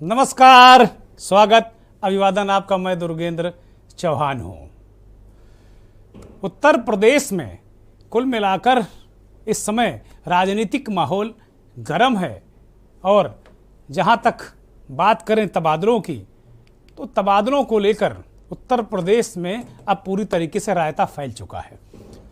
नमस्कार, स्वागत, अभिवादन आपका। मैं दुर्गेंद्र चौहान हूँ। उत्तर प्रदेश में कुल मिलाकर इस समय राजनीतिक माहौल गर्म है और जहाँ तक बात करें तबादलों की, तो तबादलों को लेकर उत्तर प्रदेश में अब पूरी तरीके से रायता फैल चुका है।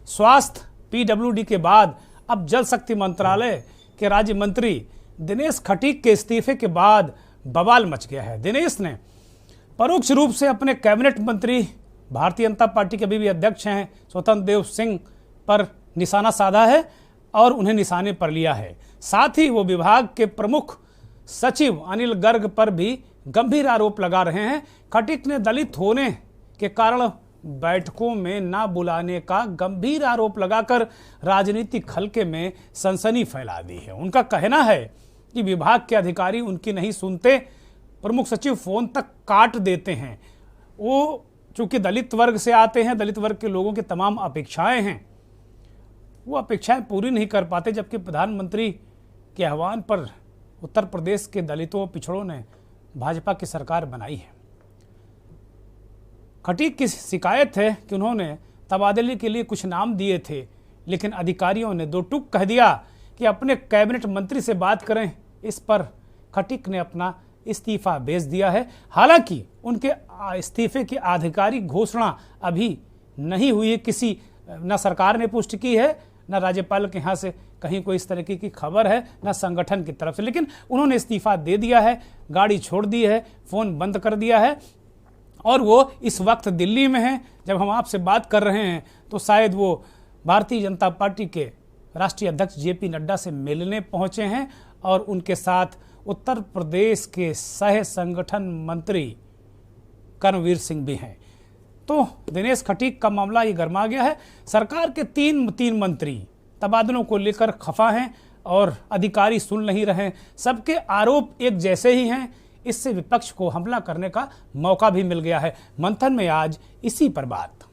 स्वास्थ्य पीडब्ल्यूडी के बाद अब जल शक्ति मंत्रालय के राज्य मंत्री दिनेश खटीक के इस्तीफे के बाद बवाल मच गया है। दिनेश ने परोक्ष रूप से अपने कैबिनेट मंत्री, भारतीय जनता पार्टी के अभी भी अध्यक्ष हैं स्वतंत्र देव सिंह पर निशाना साधा है और उन्हें निशाने पर लिया है। साथ ही वो विभाग के प्रमुख सचिव अनिल गर्ग पर भी गंभीर आरोप लगा रहे हैं। खटीक ने दलित होने के कारण बैठकों में ना बुलाने का गंभीर आरोप लगाकर राजनीतिक हलके में सनसनी फैला दी है। उनका कहना है कि विभाग के अधिकारी उनकी नहीं सुनते, प्रमुख सचिव फोन तक काट देते हैं। वो चूंकि दलित वर्ग से आते हैं, दलित वर्ग के लोगों की तमाम अपेक्षाएं हैं, वो अपेक्षाएं पूरी नहीं कर पाते, जबकि प्रधानमंत्री के आह्वान पर उत्तर प्रदेश के दलितों पिछड़ों ने भाजपा की सरकार बनाई है। खटीक की शिकायत है कि उन्होंने तबादले के लिए कुछ नाम दिए थे, लेकिन अधिकारियों ने दो टूक कह दिया कि अपने कैबिनेट मंत्री से बात करें। इस पर खटीक ने अपना इस्तीफा भेज दिया है। हालांकि उनके इस्तीफे की आधिकारिक घोषणा अभी नहीं हुई है। किसी न सरकार ने पुष्टि की है, न राज्यपाल के यहाँ से कहीं कोई इस तरीके की खबर है, न संगठन की तरफ से, लेकिन उन्होंने इस्तीफा दे दिया है, गाड़ी छोड़ दी है, फ़ोन बंद कर दिया है और वो इस वक्त दिल्ली में हैं। जब हम आपसे बात कर रहे हैं तो शायद वो भारतीय जनता पार्टी के राष्ट्रीय अध्यक्ष जेपी नड्डा से मिलने पहुंचे हैं और उनके साथ उत्तर प्रदेश के सह संगठन मंत्री कर्मवीर सिंह भी हैं। तो दिनेश खटीक का मामला ये गर्मा गया है। सरकार के तीन मंत्री तबादलों को लेकर खफा हैं और अधिकारी सुन नहीं रहे। सबके आरोप एक जैसे ही हैं। इससे विपक्ष को हमला करने का मौका भी मिल गया है। मंथन में आज इसी पर बात।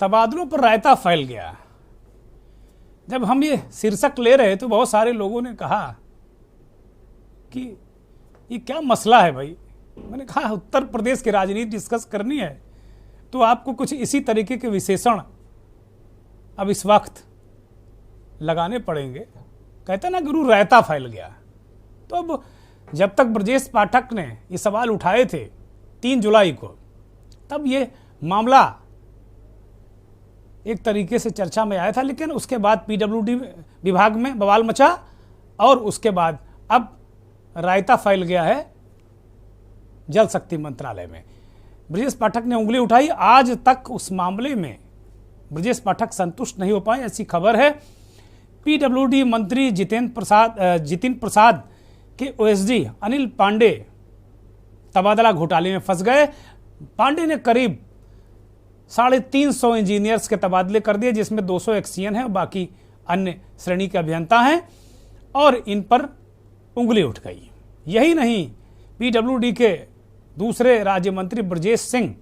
तबादलों पर रायता फैल गया। जब हम ये शीर्षक ले रहे तो बहुत सारे लोगों ने कहा कि ये क्या मसला है भाई। मैंने कहा उत्तर प्रदेश की राजनीति डिस्कस करनी है तो आपको कुछ इसी तरीके के विशेषण अब इस वक्त लगाने पड़ेंगे। कहते ना गुरु रायता फैल गया। तो अब जब तक ब्रजेश पाठक ने ये सवाल उठाए थे 3 जुलाई को, तब ये मामला एक तरीके से चर्चा में आया था, लेकिन उसके बाद पीडब्ल्यूडी विभाग में बवाल मचा और उसके बाद अब रायता फैल गया है जल शक्ति मंत्रालय में। ब्रजेश पाठक ने उंगली उठाई। आज तक उस मामले में ब्रजेश पाठक संतुष्ट नहीं हो पाए, ऐसी खबर है। पीडब्ल्यूडी मंत्री जितिन प्रसाद के ओएसडी अनिल पांडे तबादला घोटाले में फंस गए। पांडे ने करीब 350 इंजीनियर्स के तबादले कर दिए, जिसमें 200 एक्सीएन हैं और बाकी अन्य श्रेणी के अभियंता हैं, और इन पर उंगली उठ गई। यही नहीं, पीडब्ल्यूडी के दूसरे राज्य मंत्री ब्रजेश सिंह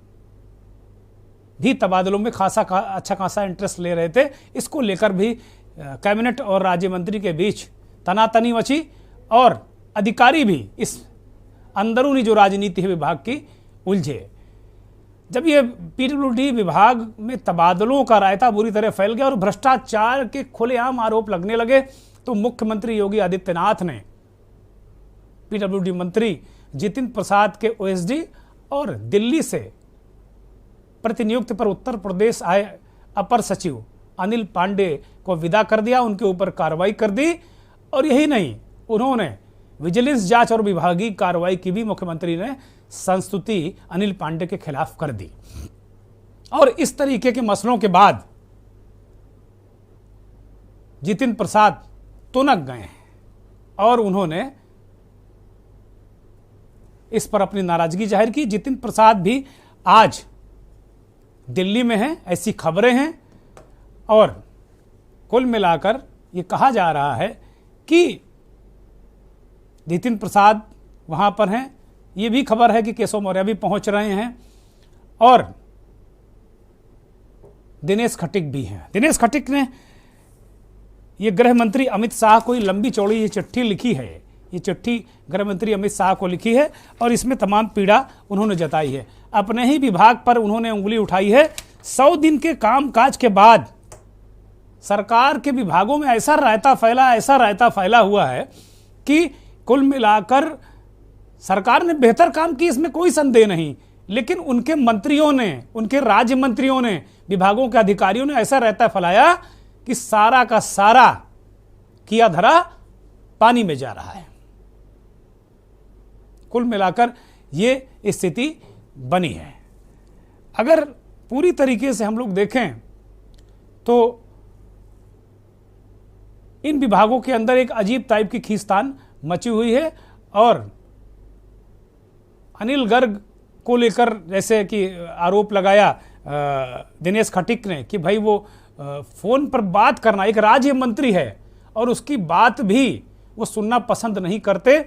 भी तबादलों में अच्छा खासा इंटरेस्ट ले रहे थे। इसको लेकर भी कैबिनेट और राज्य मंत्री के बीच तनातनी मची और अधिकारी भी इस अंदरूनी जो राजनीति है विभाग की उलझे। जब ये पीडब्ल्यूडी विभाग में तबादलों का रायता बुरी तरह फैल गया और भ्रष्टाचार के खुलेआम आरोप लगने लगे, तो मुख्यमंत्री योगी आदित्यनाथ ने पीडब्ल्यूडी मंत्री जितिन प्रसाद के ओएसडी और दिल्ली से प्रतिनियुक्ति पर उत्तर प्रदेश आए अपर सचिव अनिल पांडे को विदा कर दिया, उनके ऊपर कार्रवाई कर दी। और यही नहीं, उन्होंने विजिलेंस जांच और विभागीय कार्रवाई की भी मुख्यमंत्री ने संस्तुति अनिल पांडे के खिलाफ कर दी। और इस तरीके के मसलों के बाद जितिन प्रसाद तुनक गए और उन्होंने इस पर अपनी नाराजगी जाहिर की। जितिन प्रसाद भी आज दिल्ली में हैं, ऐसी खबरें हैं। और कुल मिलाकर ये कहा जा रहा है कि नितिन प्रसाद वहाँ पर हैं। ये भी खबर है कि केशव मौर्य भी पहुँच रहे हैं और दिनेश खटीक भी हैं। दिनेश खटीक ने ये गृह मंत्री अमित शाह को लंबी चौड़ी ये चिट्ठी लिखी है। ये चिट्ठी गृह मंत्री अमित शाह को लिखी है और इसमें तमाम पीड़ा उन्होंने जताई है। अपने ही विभाग पर उन्होंने उंगली उठाई है। 100 दिन के कामकाज के बाद सरकार के विभागों में ऐसा रायता फैला हुआ है कि कुल मिलाकर सरकार ने बेहतर काम की, इसमें कोई संदेह नहीं, लेकिन उनके मंत्रियों ने, उनके राज्य मंत्रियों ने, विभागों के अधिकारियों ने ऐसा रायता फैलाया कि सारा का सारा किया धरा पानी में जा रहा है। कुल मिलाकर ये स्थिति बनी है। अगर पूरी तरीके से हम लोग देखें तो इन विभागों के अंदर एक अजीब टाइप की खींचतान मची हुई है और अनिल गर्ग को लेकर जैसे कि आरोप लगाया दिनेश खटीक ने कि भाई वो फोन पर बात करना, एक राज्य मंत्री है और उसकी बात भी वो सुनना पसंद नहीं करते।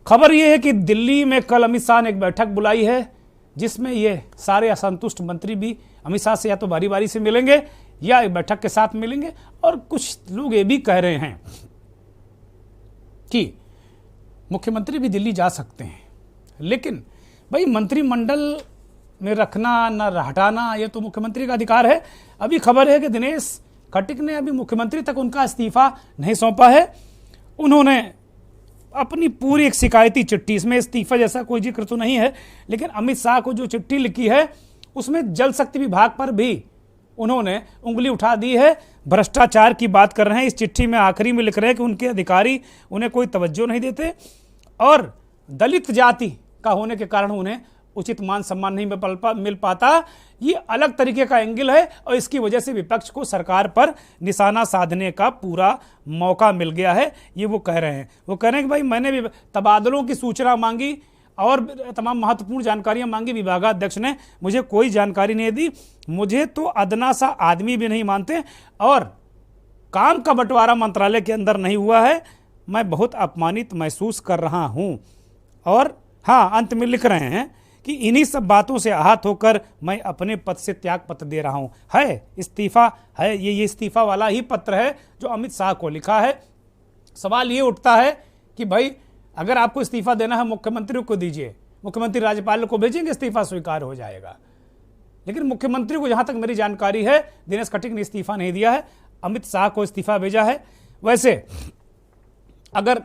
खबर ये है कि दिल्ली में कल अमित शाह ने एक बैठक बुलाई है जिसमें ये सारे असंतुष्ट मंत्री भी अमित शाह से या तो बारी बारी से मिलेंगे या एक बैठक के साथ मिलेंगे। और कुछ लोग ये भी कह रहे हैं कि मुख्यमंत्री भी दिल्ली जा सकते हैं, लेकिन भाई मंत्रिमंडल में रखना न हटाना ये तो मुख्यमंत्री का अधिकार है। अभी खबर है कि दिनेश खटीक ने अभी मुख्यमंत्री तक उनका इस्तीफा नहीं सौंपा है। उन्होंने अपनी पूरी एक शिकायती चिट्ठी, इसमें इस्तीफा जैसा कोई जिक्र तो नहीं है, लेकिन अमित शाह को जो चिट्ठी लिखी है उसमें जल शक्ति विभाग पर भी उन्होंने उंगली उठा दी है। भ्रष्टाचार की बात कर रहे हैं। इस चिट्ठी में आखिरी में लिख रहे हैं कि उनके अधिकारी उन्हें कोई तवज्जो नहीं देते और दलित जाति का होने के कारण उन्हें उचित मान सम्मान नहीं मिल पाता। ये अलग तरीके का एंगल है और इसकी वजह से विपक्ष को सरकार पर निशाना साधने का पूरा मौका मिल गया है, ये वो कह रहे हैं। वो कह रहे हैं कि भाई मैंने भी तबादलों की सूचना मांगी और तमाम महत्वपूर्ण जानकारियां मांगी, विभागाध्यक्ष ने मुझे कोई जानकारी नहीं दी, मुझे तो अदना सा आदमी भी नहीं मानते और काम का बंटवारा मंत्रालय के अंदर नहीं हुआ है। मैं बहुत अपमानित महसूस कर रहा हूं। और हाँ, अंत में लिख रहे हैं कि इन्हीं सब बातों से आहत होकर मैं अपने पद से त्याग पत्र दे रहा हूं। है इस्तीफा है, ये इस्तीफा वाला ही पत्र है जो अमित शाह को लिखा है। सवाल ये उठता है कि भाई अगर आपको इस्तीफा देना है मुख्यमंत्री को दीजिए, मुख्यमंत्री राज्यपाल को भेजेंगे, इस्तीफा स्वीकार हो जाएगा। लेकिन मुख्यमंत्री को, जहां तक मेरी जानकारी है, दिनेश खटीक ने इस्तीफा नहीं दिया है, अमित शाह को इस्तीफा भेजा है। वैसे अगर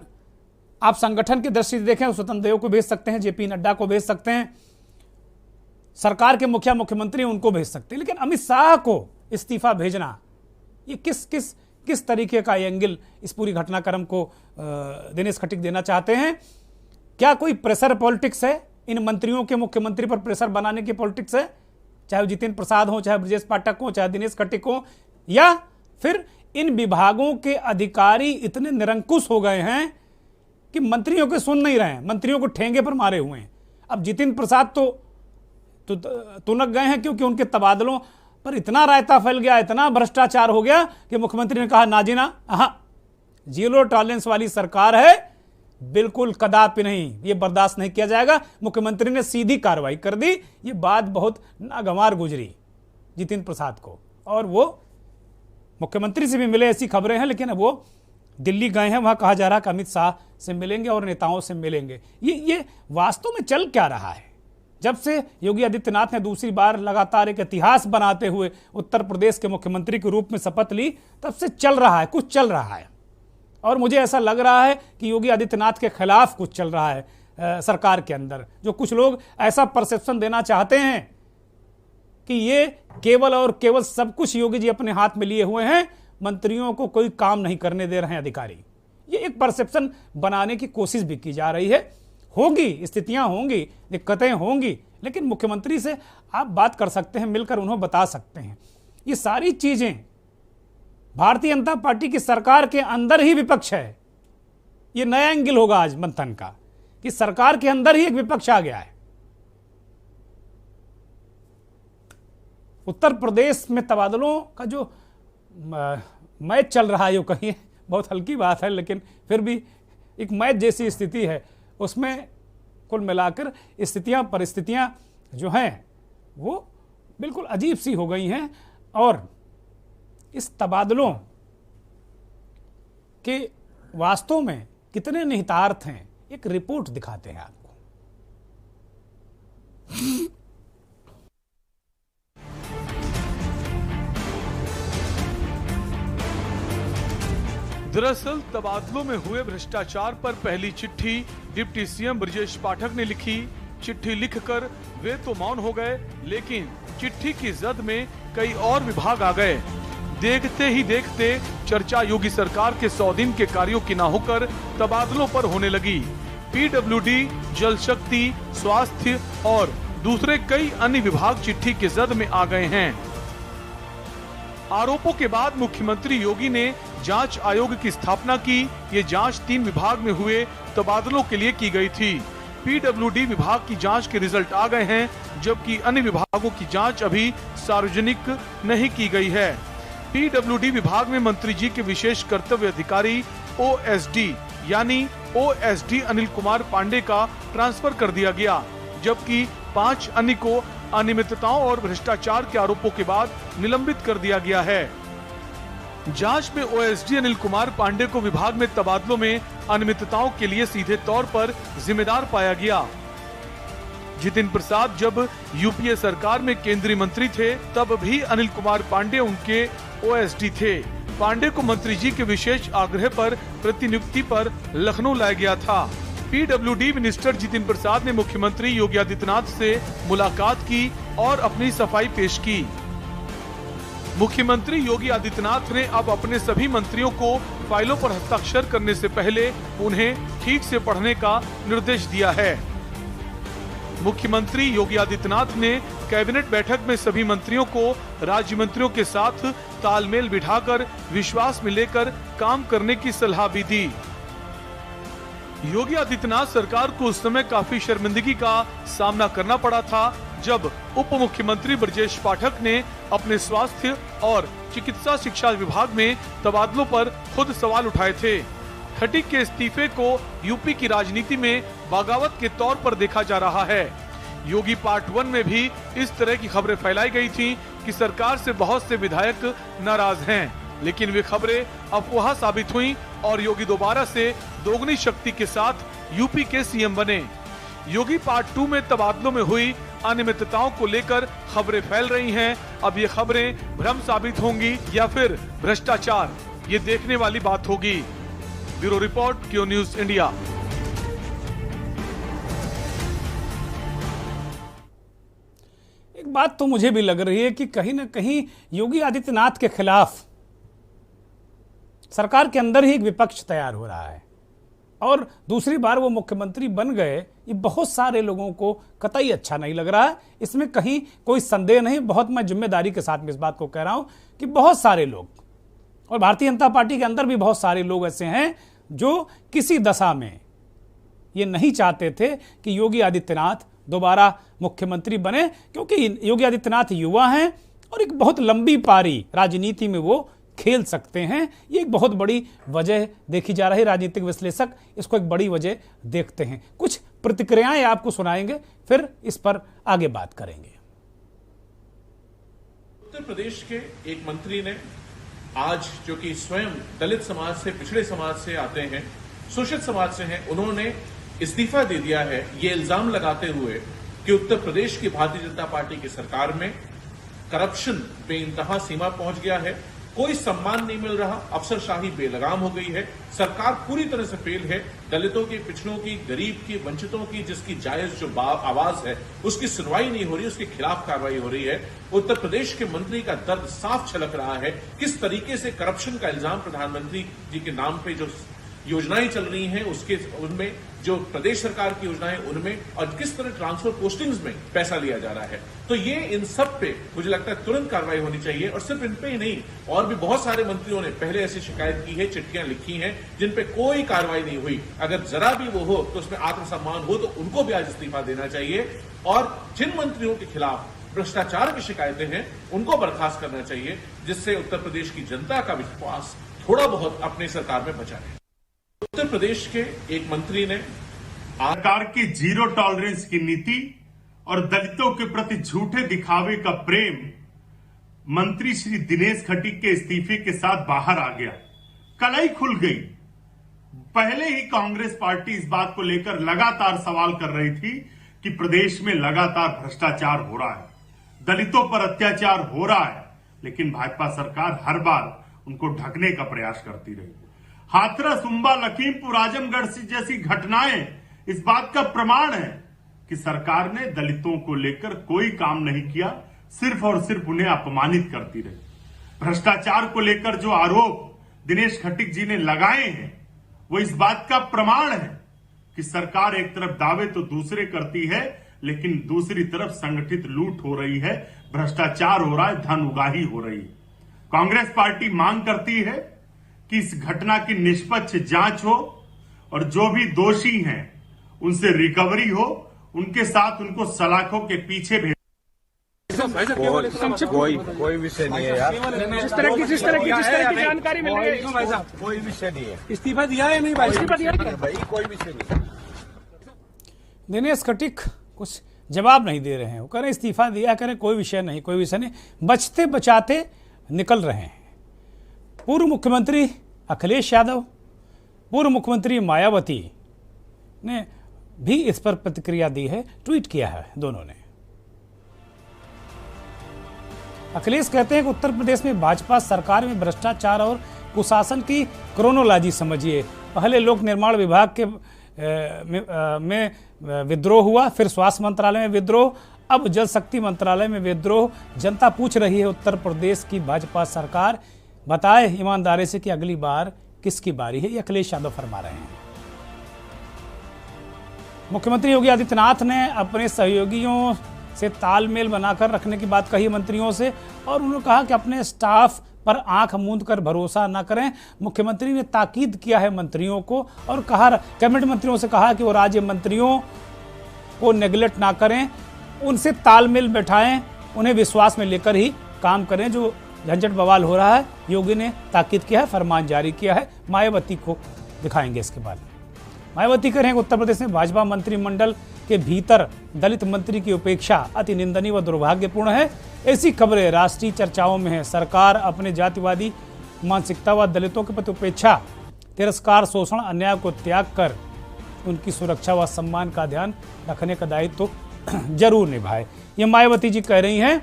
आप संगठन की दृष्टि से देखें तो स्वतंत्र देव को भेज सकते हैं, जेपी नड्डा को भेज सकते हैं, सरकार के मुखिया मुख्यमंत्री उनको भेज सकते हैं, लेकिन अमित शाह को इस्तीफा भेजना, ये किस तरीके का एंगल इस पूरी घटनाक्रम को दिनेश खटीक देना चाहते हैं? क्या कोई प्रेशर पॉलिटिक्स है? इन मंत्रियों के मुख्यमंत्री पर प्रेशर बनाने की पॉलिटिक्स है, चाहे जितेंद्र प्रसाद हो, चाहे ब्रजेश पाठक हो, चाहे दिनेश खटीक हो, या फिर इन विभागों के अधिकारी इतने निरंकुश हो गए हैं कि मंत्रियों के सुन नहीं रहे हैं, मंत्रियों को ठेंगे पर मारे हुए हैं। अब जितेंद्र प्रसाद तो तुनक गए हैं क्योंकि उनके तबादलों पर इतना रायता फैल गया, इतना भ्रष्टाचार हो गया कि मुख्यमंत्री ने कहा नाजीना, हाँ, जीरो टॉलरेंस वाली सरकार है, बिल्कुल कदापि नहीं, ये बर्दाश्त नहीं किया जाएगा। मुख्यमंत्री ने सीधी कार्रवाई कर दी। ये बात बहुत नागवार गुजरी जितेंद्र प्रसाद को और वो मुख्यमंत्री से भी मिले, ऐसी खबरें हैं, लेकिन अब वो दिल्ली गए हैं, वहां कहा जा रहा है कि अमित शाह से मिलेंगे और नेताओं से मिलेंगे। ये वास्तव में चल क्या रहा है? जब से योगी आदित्यनाथ ने दूसरी बार लगातार एक इतिहास बनाते हुए उत्तर प्रदेश के मुख्यमंत्री के रूप में शपथ ली, तब से चल रहा है, कुछ चल रहा है। और मुझे ऐसा लग रहा है कि योगी आदित्यनाथ के खिलाफ कुछ चल रहा है सरकार के अंदर, जो कुछ लोग ऐसा परसेप्शन देना चाहते हैं कि ये केवल और केवल सब कुछ योगी जी अपने हाथ में लिए हुए हैं, मंत्रियों को कोई काम नहीं करने दे रहे हैं अधिकारी। ये एक परसेप्शन बनाने की कोशिश भी की जा रही है। होगी, स्थितियां होंगी, दिक्कतें होंगी, लेकिन मुख्यमंत्री से आप बात कर सकते हैं, मिलकर उन्हें बता सकते हैं। ये सारी चीजें भारतीय जनता पार्टी की सरकार के अंदर ही विपक्ष है। ये नया एंगल होगा आज मंथन का कि सरकार के अंदर ही एक विपक्ष आ गया है। उत्तर प्रदेश में तबादलों का जो मैच चल रहा है, यो कहीं बहुत हल्की बात है, लेकिन फिर भी एक मैच जैसी स्थिति है, उसमें कुल मिलाकर परिस्थितियां जो हैं वो बिल्कुल अजीब सी हो गई हैं। और इस तबादलों के वास्तव में कितने निहितार्थ हैं, एक रिपोर्ट दिखाते हैं आपको। दरअसल तबादलों में हुए भ्रष्टाचार पर पहली चिट्ठी डिप्टी सीएम ब्रजेश पाठक ने लिखी। चिट्ठी लिखकर वे तो मौन हो गए, लेकिन चिट्ठी की जद में कई और विभाग आ गए। देखते ही देखते चर्चा योगी सरकार के 100 दिन के कार्यों की न होकर तबादलों पर होने लगी। पीडब्ल्यूडी, जल शक्ति, स्वास्थ्य और दूसरे कई अन्य विभाग चिट्ठी के जद में आ गए हैं। आरोपों के बाद मुख्यमंत्री योगी ने जांच आयोग की स्थापना की। ये जांच 3 विभाग में हुए तबादलों के लिए की गई थी। पीडब्ल्यूडी विभाग की जांच के रिजल्ट आ गए हैं, जबकि अन्य विभागों की जांच अभी सार्वजनिक नहीं की गई है। पीडब्ल्यूडी विभाग में मंत्री जी के विशेष कर्तव्य अधिकारी ओएसडी यानी ओएसडी अनिल कुमार पांडे का ट्रांसफर कर दिया गया, जबकि 5 अन्य को अनियमितताओं और भ्रष्टाचार के आरोपों के बाद निलंबित कर दिया गया है। जांच में ओएसडी अनिल कुमार पांडे को विभाग में तबादलों में अनियमितताओं के लिए सीधे तौर पर जिम्मेदार पाया गया। जितिन प्रसाद जब यूपीए सरकार में केंद्रीय मंत्री थे, तब भी अनिल कुमार पांडे उनके ओएसडी थे। पांडे को मंत्री जी के विशेष आग्रह पर प्रतिनियुक्ति पर लखनऊ लाया गया था। पीडब्ल्यूडी मिनिस्टर जितिन प्रसाद ने मुख्यमंत्री योगी आदित्यनाथ से मुलाकात की और अपनी सफाई पेश की। मुख्यमंत्री योगी आदित्यनाथ ने अब अपने सभी मंत्रियों को फाइलों पर हस्ताक्षर करने से पहले उन्हें ठीक से पढ़ने का निर्देश दिया है। मुख्यमंत्री योगी आदित्यनाथ ने कैबिनेट बैठक में सभी मंत्रियों को राज्य मंत्रियों के साथ तालमेल बिठाकर विश्वास में लेकर काम करने की सलाह भी दी। योगी आदित्यनाथ सरकार को उस समय काफी शर्मिंदगी का सामना करना पड़ा था, जब उप मुख्यमंत्री ब्रजेश पाठक ने अपने स्वास्थ्य और चिकित्सा शिक्षा विभाग में तबादलों पर खुद सवाल उठाए थे। खटीक के इस्तीफे को यूपी की राजनीति में बगावत के तौर पर देखा जा रहा है। योगी पार्ट 1 में भी इस तरह की खबरें फैलाई गई थी कि सरकार से बहुत से विधायक नाराज हैं, लेकिन वे खबरें अफवाह साबित हुई और योगी दोबारा से दोगुनी शक्ति के साथ यूपी के सीएम बने। योगी पार्ट 2 में तबादलों में हुई अनियमितताओं को लेकर खबरें फैल रही हैं। अब ये खबरें भ्रम साबित होंगी या फिर भ्रष्टाचार, ये देखने वाली बात होगी। Bureau report, Q news India. एक बात तो मुझे भी लग रही है कि कहीं ना कहीं योगी आदित्यनाथ के खिलाफ सरकार के अंदर ही एक विपक्ष तैयार हो रहा है, और दूसरी बार वो मुख्यमंत्री बन गए, ये बहुत सारे लोगों को कतई अच्छा नहीं लग रहा है। इसमें कहीं कोई संदेह नहीं। बहुत मैं जिम्मेदारी के साथ में इस बात को कह रहा हूं कि बहुत सारे लोग, और भारतीय जनता पार्टी के अंदर भी बहुत सारे लोग ऐसे हैं जो किसी दशा में ये नहीं चाहते थे कि योगी आदित्यनाथ दोबारा मुख्यमंत्री बने, क्योंकि योगी आदित्यनाथ युवा हैं और एक बहुत लंबी पारी राजनीति में वो खेल सकते हैं। ये एक बहुत बड़ी वजह देखी जा रही है। राजनीतिक विश्लेषक इसको एक बड़ी वजह देखते हैं। कुछ प्रतिक्रियाएं आपको सुनाएंगे, फिर इस पर आगे बात करेंगे। उत्तर प्रदेश के एक मंत्री ने आज, जो कि स्वयं दलित समाज से, पिछड़े समाज से आते हैं, शोषित समाज से हैं, उन्होंने इस्तीफा दे दिया है, ये इल्जाम लगाते हुए कि उत्तर प्रदेश की भारतीय जनता पार्टी की सरकार में करप्शन बेइंतहा सीमा पहुंच गया है, कोई सम्मान नहीं मिल रहा, अफसरशाही बेलगाम हो गई है, सरकार पूरी तरह से फेल है। दलितों की, पिछड़ों की, गरीब की, वंचितों की जिसकी जायज जो आवाज है उसकी सुनवाई नहीं हो रही, उसके खिलाफ कार्रवाई हो रही है। उत्तर प्रदेश के मंत्री का दर्द साफ छलक रहा है। किस तरीके से करप्शन का इल्जाम प्रधानमंत्री जी के नाम पे जो योजनाएं चल रही हैं उसके, उनमें जो प्रदेश सरकार की योजनाएं उनमें, और किस तरह ट्रांसफर पोस्टिंग्स में पैसा लिया जा रहा है। तो ये इन सब पे मुझे लगता है तुरंत कार्रवाई होनी चाहिए। और सिर्फ इन पे ही नहीं, और भी बहुत सारे मंत्रियों ने पहले ऐसी शिकायत की है, चिट्ठियां लिखी हैं जिन पे कोई कार्रवाई नहीं हुई। अगर जरा भी वो हो तो उसमें आत्मसम्मान हो तो उनको भी आज इस्तीफा देना चाहिए। और जिन मंत्रियों के खिलाफ भ्रष्टाचार की शिकायतें हैं उनको बर्खास्त करना चाहिए, जिससे उत्तर प्रदेश की जनता का विश्वास थोड़ा बहुत अपनी सरकार में बचा रहे। उत्तर प्रदेश के एक मंत्री ने सरकार की जीरो टॉलरेंस की नीति और दलितों के प्रति झूठे दिखावे का प्रेम मंत्री श्री दिनेश खटीक के इस्तीफे के साथ बाहर आ गया। कलाई खुल गई। पहले ही कांग्रेस पार्टी इस बात को लेकर लगातार सवाल कर रही थी कि प्रदेश में लगातार भ्रष्टाचार हो रहा है, दलितों पर अत्याचार हो रहा है, लेकिन भाजपा सरकार हर बार उनको ढकने का प्रयास करती रही। हाथरस, उम्बा, लखीमपुर, आजमगढ़ जैसी घटनाएं इस बात का प्रमाण है कि सरकार ने दलितों को लेकर कोई काम नहीं किया, सिर्फ और सिर्फ उन्हें अपमानित करती रही। भ्रष्टाचार को लेकर जो आरोप दिनेश खटीक जी ने लगाए हैं वो इस बात का प्रमाण है कि सरकार एक तरफ दावे तो दूसरे करती है, लेकिन दूसरी तरफ संगठित लूट हो रही है, भ्रष्टाचार हो रहा है, धन उगाही हो रही है। कांग्रेस पार्टी मांग करती है कि इस घटना की निष्पक्ष जांच हो और जो भी दोषी हैं उनसे रिकवरी हो, उनके साथ उनको सलाखों के पीछे भेज। कोई विषय नहीं है यार, जिस तरह की जानकारी मिल रही है भाई साहब, कोई विषय नहीं है। इस्तीफा दिया है नहीं भाई, इस्तीफा दिया है भाई, कोई विषय नहीं। दिनेश खटीक कुछ जवाब नहीं दे रहे हैं। वो कह रहे इस्तीफा दिया, कह रहे कोई विषय नहीं, कोई विषय नहीं, बचते बचाते निकल रहे हैं। पूर्व मुख्यमंत्री अखिलेश यादव, पूर्व मुख्यमंत्री मायावती ने भी इस पर प्रतिक्रिया दी है, ट्वीट किया है दोनों ने। अखिलेश कहते हैं कि उत्तर प्रदेश में भाजपा सरकार में भ्रष्टाचार और कुशासन की क्रोनोलॉजी समझिए। पहले लोक निर्माण विभाग के में विद्रोह हुआ, फिर स्वास्थ्य मंत्रालय में विद्रोह, अब जल शक्ति मंत्रालय में विद्रोह। जनता पूछ रही है उत्तर प्रदेश की भाजपा सरकार बताए ईमानदारी से कि अगली बार किसकी बारी है। ये अखिलेश यादव फरमा रहे हैं। मुख्यमंत्री योगी आदित्यनाथ ने अपने सहयोगियों से तालमेल बनाकर रखने की बात कही मंत्रियों से, और उन्होंने कहा कि अपने स्टाफ पर आंख मूंद कर भरोसा न करें। मुख्यमंत्री ने ताकीद किया है मंत्रियों को और कहा, कैबिनेट मंत्रियों से कहा कि वो राज्य मंत्रियों को नेग्लेक्ट ना करें, उनसे तालमेल बैठाएं, उन्हें विश्वास में लेकर ही काम करें। जो झंझट बवाल हो रहा है, योगी ने ताकीद किया है, फरमान जारी किया है। मायावती को दिखाएंगे इसके बाद। मायावती कह रहे हैं कि उत्तर प्रदेश में भाजपा मंत्रिमंडल के भीतर दलित मंत्री की उपेक्षा अति निंदनीय व दुर्भाग्यपूर्ण है। ऐसी खबरें राष्ट्रीय चर्चाओं में है। सरकार अपने जातिवादी मानसिकता व दलितों के प्रति उपेक्षा, तिरस्कार, शोषण, अन्याय को त्याग कर उनकी सुरक्षा व सम्मान का ध्यान रखने का दायित्व जरूर निभाए। ये मायावती जी कह रही हैं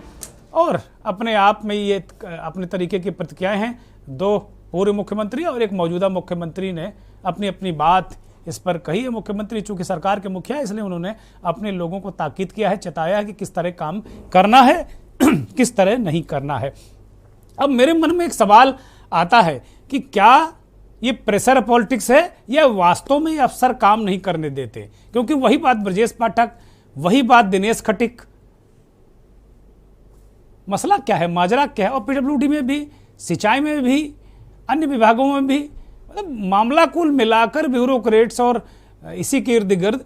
और अपने आप में ये अपने तरीके की प्रतिक्रियाएं हैं। दो पूर्व मुख्यमंत्री और एक मौजूदा मुख्यमंत्री ने अपनी अपनी बात इस पर कही है। मुख्यमंत्री चूंकि सरकार के मुखिया है, इसलिए उन्होंने अपने लोगों को ताकीद किया है, चेताया है कि किस तरह काम करना है किस तरह नहीं करना है। अब मेरे मन में एक सवाल आता है कि क्या ये प्रेशर पॉलिटिक्स है या वास्तव में ये अफसर काम नहीं करने देते? क्योंकि वही बात ब्रजेश पाठक, वही बात दिनेश खटीक, मसला क्या है, माजरा क्या है? और पीडब्ल्यूडी में भी, सिंचाई में भी, अन्य विभागों में भी, मतलब मामला कुल मिलाकर ब्यूरोक्रेट्स और इसी के इर्द गिर्द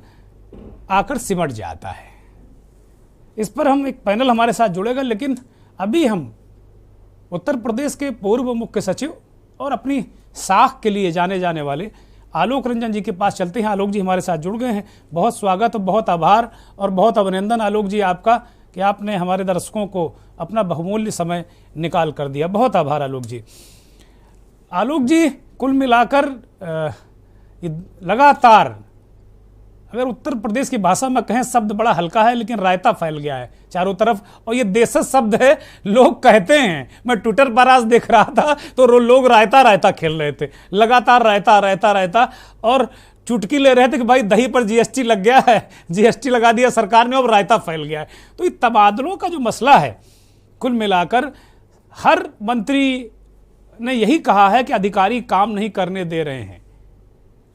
आकर सिमट जाता है। इस पर हम एक पैनल हमारे साथ जुड़ेगा, लेकिन अभी हम उत्तर प्रदेश के पूर्व मुख्य सचिव और अपनी साख के लिए जाने जाने वाले आलोक रंजन जी के पास चलते हैं। आलोक जी हमारे साथ जुड़ गए हैं। बहुत स्वागत और बहुत आभार और बहुत अभिनंदन आलोक जी आपका कि आपने हमारे दर्शकों को अपना बहुमूल्य समय निकाल कर दिया। बहुत आभार आलोक जी। आलोक जी, कुल मिलाकर लगातार अगर उत्तर प्रदेश की भाषा में कहें, शब्द बड़ा हल्का है लेकिन रायता फैल गया है चारों तरफ, और ये देशज शब्द है। लोग कहते हैं, मैं ट्विटर पर आज देख रहा था तो लोग रायता रायता खेल रहे थे, लगातार रायता रायता रायता, और चुटकी ले रहे थे कि भाई दही पर जीएसटी लग गया है, जीएसटी लगा दिया सरकार ने, अब रायता फैल गया है। तो ये तबादलों का जो मसला है, कुल मिलाकर हर मंत्री ने यही कहा है कि अधिकारी काम नहीं करने दे रहे हैं।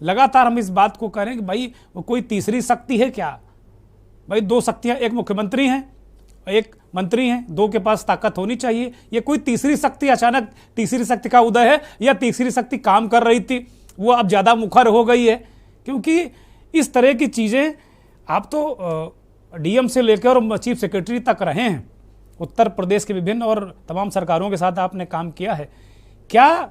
लगातार हम इस बात को कह रहे हैं कि भाई वो कोई तीसरी शक्ति है क्या? भाई दो शक्तियां, एक मुख्यमंत्री हैं, एक मंत्री हैं, दो के पास ताकत होनी चाहिए। ये कोई तीसरी शक्ति, अचानक तीसरी शक्ति का उदय है या तीसरी शक्ति काम कर रही थी, वो अब ज़्यादा मुखर हो गई है? क्योंकि इस तरह की चीज़ें आप तो डीएम से लेकर चीफ सेक्रेटरी तक रहे हैं, उत्तर प्रदेश के विभिन्न और तमाम सरकारों के साथ आपने काम किया है, क्या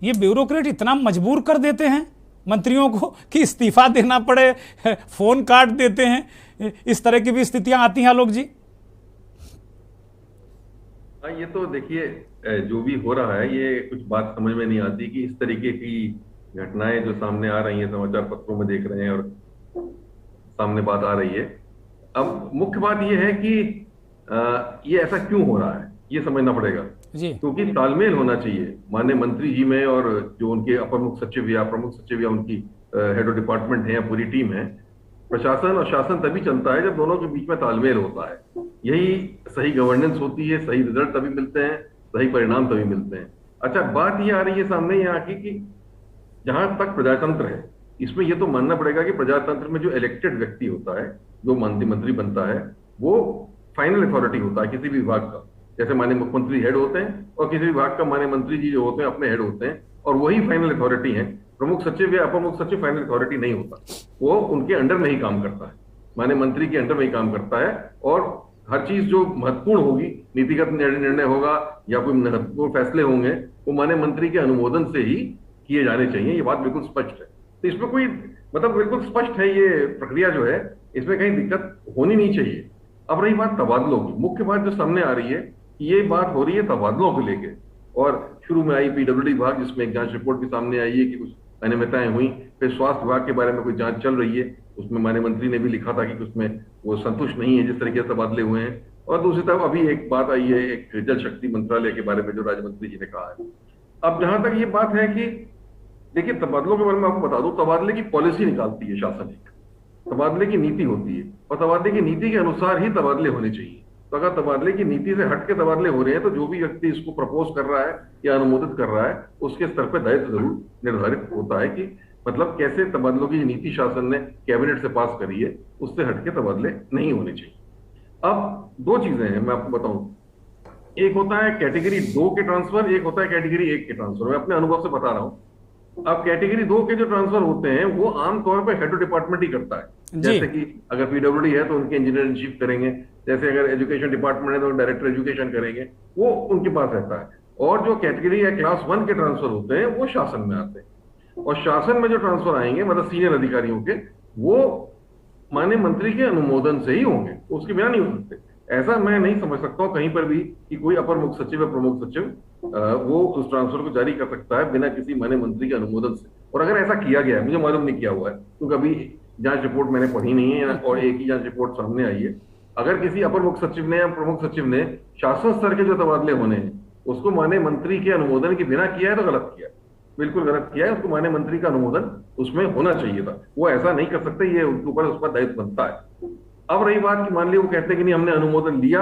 ये ब्यूरोक्रेट इतना मजबूर कर देते हैं मंत्रियों को कि इस्तीफा देना पड़े, फोन काट देते हैं, इस तरह की भी स्थितियां आती हैं आलोक जी? हाँ, ये तो देखिए जो भी हो रहा है, ये कुछ बात समझ में नहीं आती कि इस तरीके की घटनाएं जो सामने आ रही हैं, समाचार पत्रों में देख रहे हैं और सामने बात आ रही है। अब मुख्य बात ये है कि ये ऐसा क्यों हो रहा है, ये समझना पड़ेगा जी। क्योंकि तालमेल होना चाहिए माननीय मंत्री जी में और जो उनके अपर मुख्य सचिव या प्रमुख सचिव या उनकी हेड ऑफ डिपार्टमेंट है या पूरी टीम है। प्रशासन और शासन तभी चलता है जब दोनों के बीच में तालमेल होता है। यही सही गवर्नेंस होती है, सही रिजल्ट तभी मिलते हैं, सही परिणाम तभी मिलते हैं। अच्छा, बात ये आ रही है सामने यहाँ की कि जहां तक प्रजातंत्र है, इसमें ये तो मानना पड़ेगा कि प्रजातंत्र में जो इलेक्टेड व्यक्ति होता है, जो मंत्री बनता है, वो फाइनल अथॉरिटी होता है किसी भी विभाग का। जैसे माननीय मुख्यमंत्री हेड होते हैं और किसी विभाग का माननीय मंत्री जी जो होते हैं अपने हेड होते हैं, और वही फाइनल अथॉरिटी है। प्रमुख सचिव या अपर मुख्य सचिव फाइनल अथॉरिटी नहीं होता, वो उनके अंडर में ही काम करता है, माननीय मंत्री के अंडर में ही काम करता है। और हर चीज जो महत्वपूर्ण होगी, नीतिगत निर्णय होगा या कोई महत्वपूर्ण फैसले होंगे, वो माननीय मंत्री के अनुमोदन से ही किए जाने चाहिए। ये बात बिल्कुल स्पष्ट है। तो इसमें कोई मतलब बिल्कुल स्पष्ट है, ये प्रक्रिया जो है इसमें कहीं दिक्कत होनी नहीं चाहिए। अब रही बात तबादलों की, मुख्य बात जो सामने आ रही है, ये बात हो रही है तबादलों को लेके। और शुरू में आई पीडब्ल्यूडी विभाग, जिसमें एक जांच रिपोर्ट भी सामने आई है कि कुछ अनियमितताएं हुई। फिर स्वास्थ्य विभाग के बारे में कोई जांच चल रही है, उसमें माननीय मंत्री ने भी लिखा था कि उसमें वो संतुष्ट नहीं है जिस तरीके से तबादले हुए हैं। और दूसरी तरफ अभी एक बात आई है एक जल शक्ति मंत्रालय के बारे में, जो राज्य मंत्री जी ने कहा है। अब जहां तक ये बात है कि देखिए, तबादलों के बारे में आपको बता दूं, तबादले की पॉलिसी निकालती है शासन, एक तबादले की नीति होती है, और तबादले की नीति के अनुसार ही तबादले होने चाहिए। तो अगर तबादले की नीति से हट के तबादले हो रहे हैं, तो जो भी व्यक्ति इसको प्रपोज कर रहा है या अनुमोदित कर रहा है, उसके स्तर पर दायित्व जरूर निर्धारित होता है कि मतलब कैसे तबादलों की नीति शासन ने कैबिनेट से पास करी है, उससे हटके तबादले नहीं होने चाहिए। अब दो चीजें हैं, मैं आपको बताऊं। एक होता है कैटेगरी 2 के ट्रांसफर, एक होता है कैटेगरी 1 के ट्रांसफर। मैं अपने अनुभव से बता रहा हूं। अब कैटेगरी 2 के जो ट्रांसफर होते हैं, वो आमतौर पर हेड ऑफ डिपार्टमेंट ही करता है। जैसे कि अगर पीडब्ल्यूडी है तो उनके इंजीनियर इन चीफ करेंगे, जैसे अगर एजुकेशन डिपार्टमेंट है तो डायरेक्टर एजुकेशन करेंगे, वो उनके पास रहता है। और जो कैटेगरी या क्लास 1 के ट्रांसफर होते हैं, वो शासन में आते हैं। और शासन में जो ट्रांसफर आएंगे, मतलब सीनियर अधिकारियों के, वो माननीय मंत्री के अनुमोदन से ही होंगे, उसके बिना नहीं हो सकते। ऐसा मैं नहीं समझ सकता हूं कहीं पर भी कि कोई अपर मुख्य सचिव या प्रमुख सचिव वो उस ट्रांसफर को जारी कर सकता है बिना किसी माननीय मंत्री के अनुमोदन से। और अगर ऐसा किया गया है, मुझे मालूम नहीं किया हुआ है क्योंकि अभी जांच रिपोर्ट मैंने पढ़ी नहीं है और एक ही जांच रिपोर्ट सामने आई है। अगर किसी अपर मुख्य सचिव ने या प्रमुख सचिव ने शासन स्तर के जो तबादले होने हैं, उसको माननीय मंत्री के अनुमोदन के बिना किया है, तो गलत किया है, बिल्कुल गलत किया है। उसको माननीय मंत्री का अनुमोदन उसमें होना चाहिए था। वो ऐसा नहीं कर सकते, ये उनके ऊपर उसका दायित्व बनता है। अब रही बात कि मान लीजिए वो कहते हैं कि नहीं, हमने अनुमोदन लिया,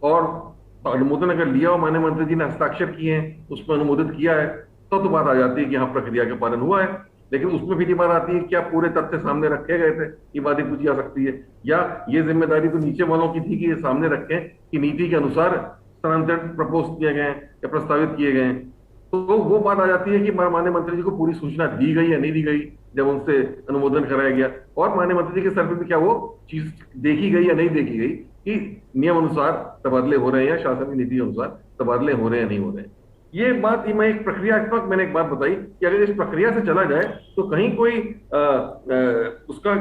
और अनुमोदन अगर लिया और माननीय मंत्री जी ने हस्ताक्षर किए हैं, उसमें अनुमोदित किया है, तो बात आ जाती है कि हाँ, प्रक्रिया का पालन हुआ है। लेकिन उसमें भी बात आती है क्या पूरे तथ्य सामने रखे गए थे, ये बात पूछी जा सकती है। या ये जिम्मेदारी तो नीचे वालों की थी कि ये सामने रखें कि नीति के अनुसार स्थानांतरण प्रपोज किए गए या प्रस्तावित किए गए। तो वो बात आ जाती है कि माननीय मंत्री जी को पूरी सूचना दी गई या नहीं दी गई जब उनसे अनुमोदन कराया गया, और माननीय मंत्री जी के स्तर पर भी क्या वो चीज देखी गई या नहीं देखी गई कि नियम अनुसार तबादले हो रहे हैं या शासन की नीति अनुसार तबादले हो रहे हैं नहीं हो रहे हैं। ये बात मैं एक प्रक्रियात्मक मैंने एक बात बताई कि अगर इस प्रक्रिया से चला जाए तो कहीं कोई उसका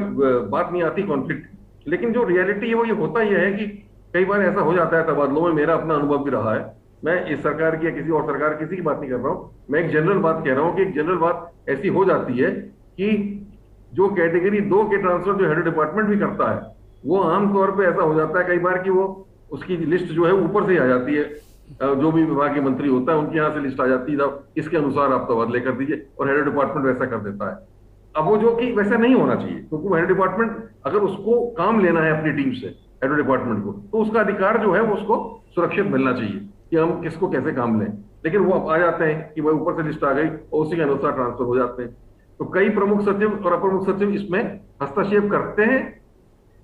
बात नहीं आती कॉन्फ्लिक्ट। लेकिन जो रियलिटी है वो ये होता ही है कि कई बार ऐसा हो जाता है तबादलों में, मेरा अपना अनुभव भी रहा है। मैं इस सरकार की या किसी और सरकार किसी की बात नहीं कर रहा हूं, मैं एक जनरल बात कह रहा हूं कि एक जनरल बात ऐसी हो जाती है कि जो कैटेगरी 2 के ट्रांसफर जो हेड डिपार्टमेंट भी करता है, वो आमतौर पे ऐसा हो जाता है कई बार कि वो उसकी लिस्ट जो है ऊपर से ही आ जाती है। जो भी विभाग के मंत्री होता है उनके यहाँ से लिस्ट आ जाती है, इसके अनुसार आप तबादले कर दीजिए, और हेड डिपार्टमेंट वैसा कर देता है। अब वो जो कि वैसा नहीं होना चाहिए, क्योंकि हेड डिपार्टमेंट अगर उसको काम लेना है अपनी टीम से हेड डिपार्टमेंट को, तो उसका अधिकार जो है वो उसको सुरक्षित मिलना चाहिए कि हम किसको कैसे काम लें। लेकिन वो आ जाते हैं कि वह ऊपर से लिस्ट आ गई और उसी के अनुसार ट्रांसफर हो जाते हैं। तो कई प्रमुख सचिव और अपर मुख्य सचिव इसमें हस्तक्षेप करते हैं,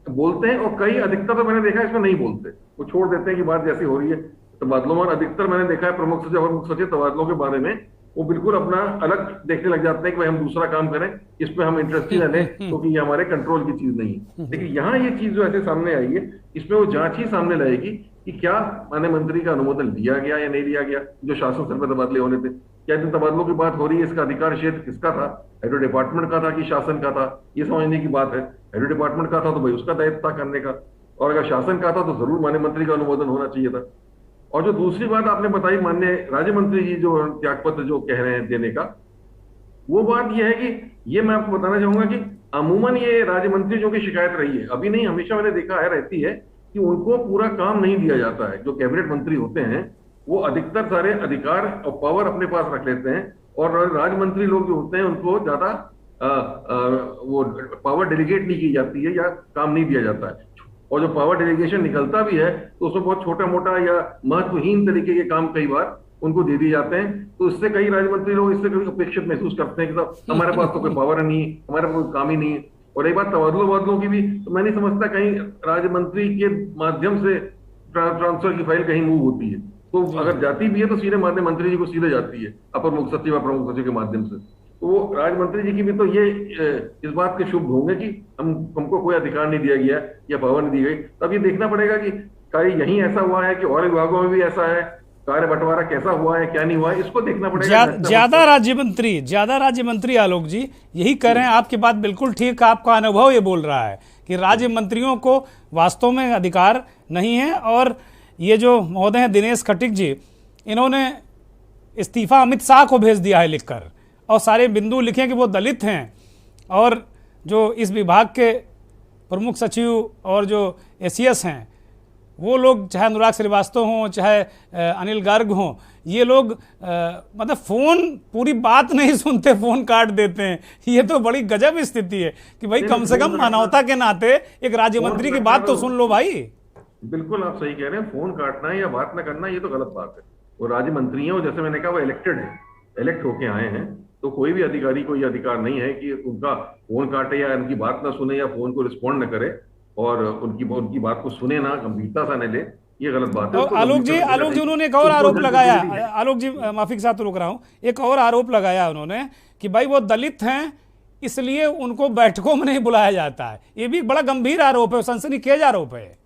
बोलते हैं, और कई अधिकतर तो मैंने देखा इसमें नहीं बोलते, वो छोड़ देते हैं कि बात जैसी हो रही है तबादलों में। अधिकतर मैंने देखा है प्रमुख सचिव और मुख्य सचिव तबादलों के बारे में वो बिल्कुल अपना अलग देखने लग जाते हैं कि भाई हम दूसरा काम करें, इसमें हम इंटरेस्ट ही न लें क्योंकि ये हमारे कंट्रोल की चीज नहीं है। लेकिन यहाँ ये चीज जो ऐसे सामने आई है, इसमें वो जांच ही सामने लाएगी कि क्या माननीय मंत्री का अनुमोदन दिया गया या नहीं दिया गया। जो शासन स्तर पर तबादले होने थे, क्या जिन तबादलों की बात हो रही है इसका अधिकार क्षेत्र किसका था, हेड डिपार्टमेंट का था कि शासन का था, ये समझने की बात है। हेड डिपार्टमेंट का था तो भाई उसका दायित्व था करने का, और अगर शासन का था तो जरूर माननीय मंत्री का अनुमोदन होना चाहिए था। और जो दूसरी बात आपने बताई माननीय राज्य मंत्री जी जो त्यागपत्र जो कह रहे हैं देने का, वो बात ये है कि ये मैं आपको बताना चाहूंगा कि अमूमन ये राज्य मंत्रियों की शिकायत रही है, अभी नहीं हमेशा मैंने देखा है रहती है कि उनको पूरा काम नहीं दिया जाता है। जो कैबिनेट मंत्री होते हैं वो अधिकतर सारे अधिकार और पावर अपने पास रख लेते हैं, और राज्य मंत्री लोग जो होते हैं उनको ज्यादा वो पावर डेलीगेट नहीं की जाती है या काम नहीं दिया जाता है। और जो पावर डेलीगेशन निकलता भी है तो उसमें बहुत छोटा मोटा या महत्वहीन तरीके के काम कई बार उनको दे दिए जाते हैं। तो इससे कई राज्य मंत्री लोग इससे कभी अपेक्षित महसूस करते हैं कि साहब हमारे पास तो कोई पावर नहीं है, हमारे पास कोई काम ही नहीं है। और एक बात तबादलों की भी, तो मैं नहीं समझता कहीं राज्य मंत्री के माध्यम से ट्रांसफर की फाइल कहीं मूव होती है, तो अगर जाती भी है तो सीधे माध्यम मंत्री जी को सीधे जाती है अपर मुख्य सचिव या प्रमुख सचिव के माध्यम से। तो वो राज्य मंत्री जी की भी तो ये इस बात के शुभ होंगे कि हमको कोई अधिकार नहीं दिया गया या पावर नहीं दी गई। तब ये देखना पड़ेगा कि कहीं यहीं ऐसा हुआ है कि और विभागों में भी ऐसा है, कार्य बंटवारा कैसा हुआ है क्या नहीं हुआ है, इसको देखना पड़ेगा। ज्यादा राज्य मंत्री आलोक जी यही कह रहे हैं, आपकी बात बिल्कुल ठीक, आपका अनुभव ये बोल रहा है कि राज्य मंत्रियों को वास्तव में अधिकार नहीं है। और ये जो महोदय हैं दिनेश खटीक जी, इन्होंने इस्तीफा अमित शाह को भेज दिया है लिखकर, और सारे बिंदु लिखे कि वो दलित हैं, और जो इस विभाग के प्रमुख सचिव और जो एसीएस हैं वो लोग, चाहे अनुराग श्रीवास्तव हों चाहे अनिल गर्ग हों, ये लोग मतलब फ़ोन पूरी बात नहीं सुनते, फ़ोन काट देते हैं। ये तो बड़ी गजब स्थिति है कि भाई कम से कम मानवता के नाते एक राज्य मंत्री की बात तो सुन लो भाई। बिल्कुल आप सही कह रहे हैं, फोन काटना या बात ना करना ये तो गलत बात है। वो राज्य मंत्री हैं और जैसे मैंने कहा वो इलेक्टेड है, इलेक्ट होके आए हैं, तो कोई भी अधिकारी को ये अधिकार नहीं है कि उनका फोन काटे या उनकी बात ना सुने या फोन को रिस्पॉन्ड न करे और उनकी बात को सुने ना, गंभीरता से न ले, ये गलत बात है। आलोक जी उन्होंने एक और आरोप लगाया, आलोक जी माफी के साथ रोक रहा हूं, एक और आरोप लगाया उन्होंने कि भाई वो दलित हैं इसलिए उनको बैठकों में नहीं बुलाया जाता है। ये भी बड़ा गंभीर आरोप है, सनसनीखेज आरोप है।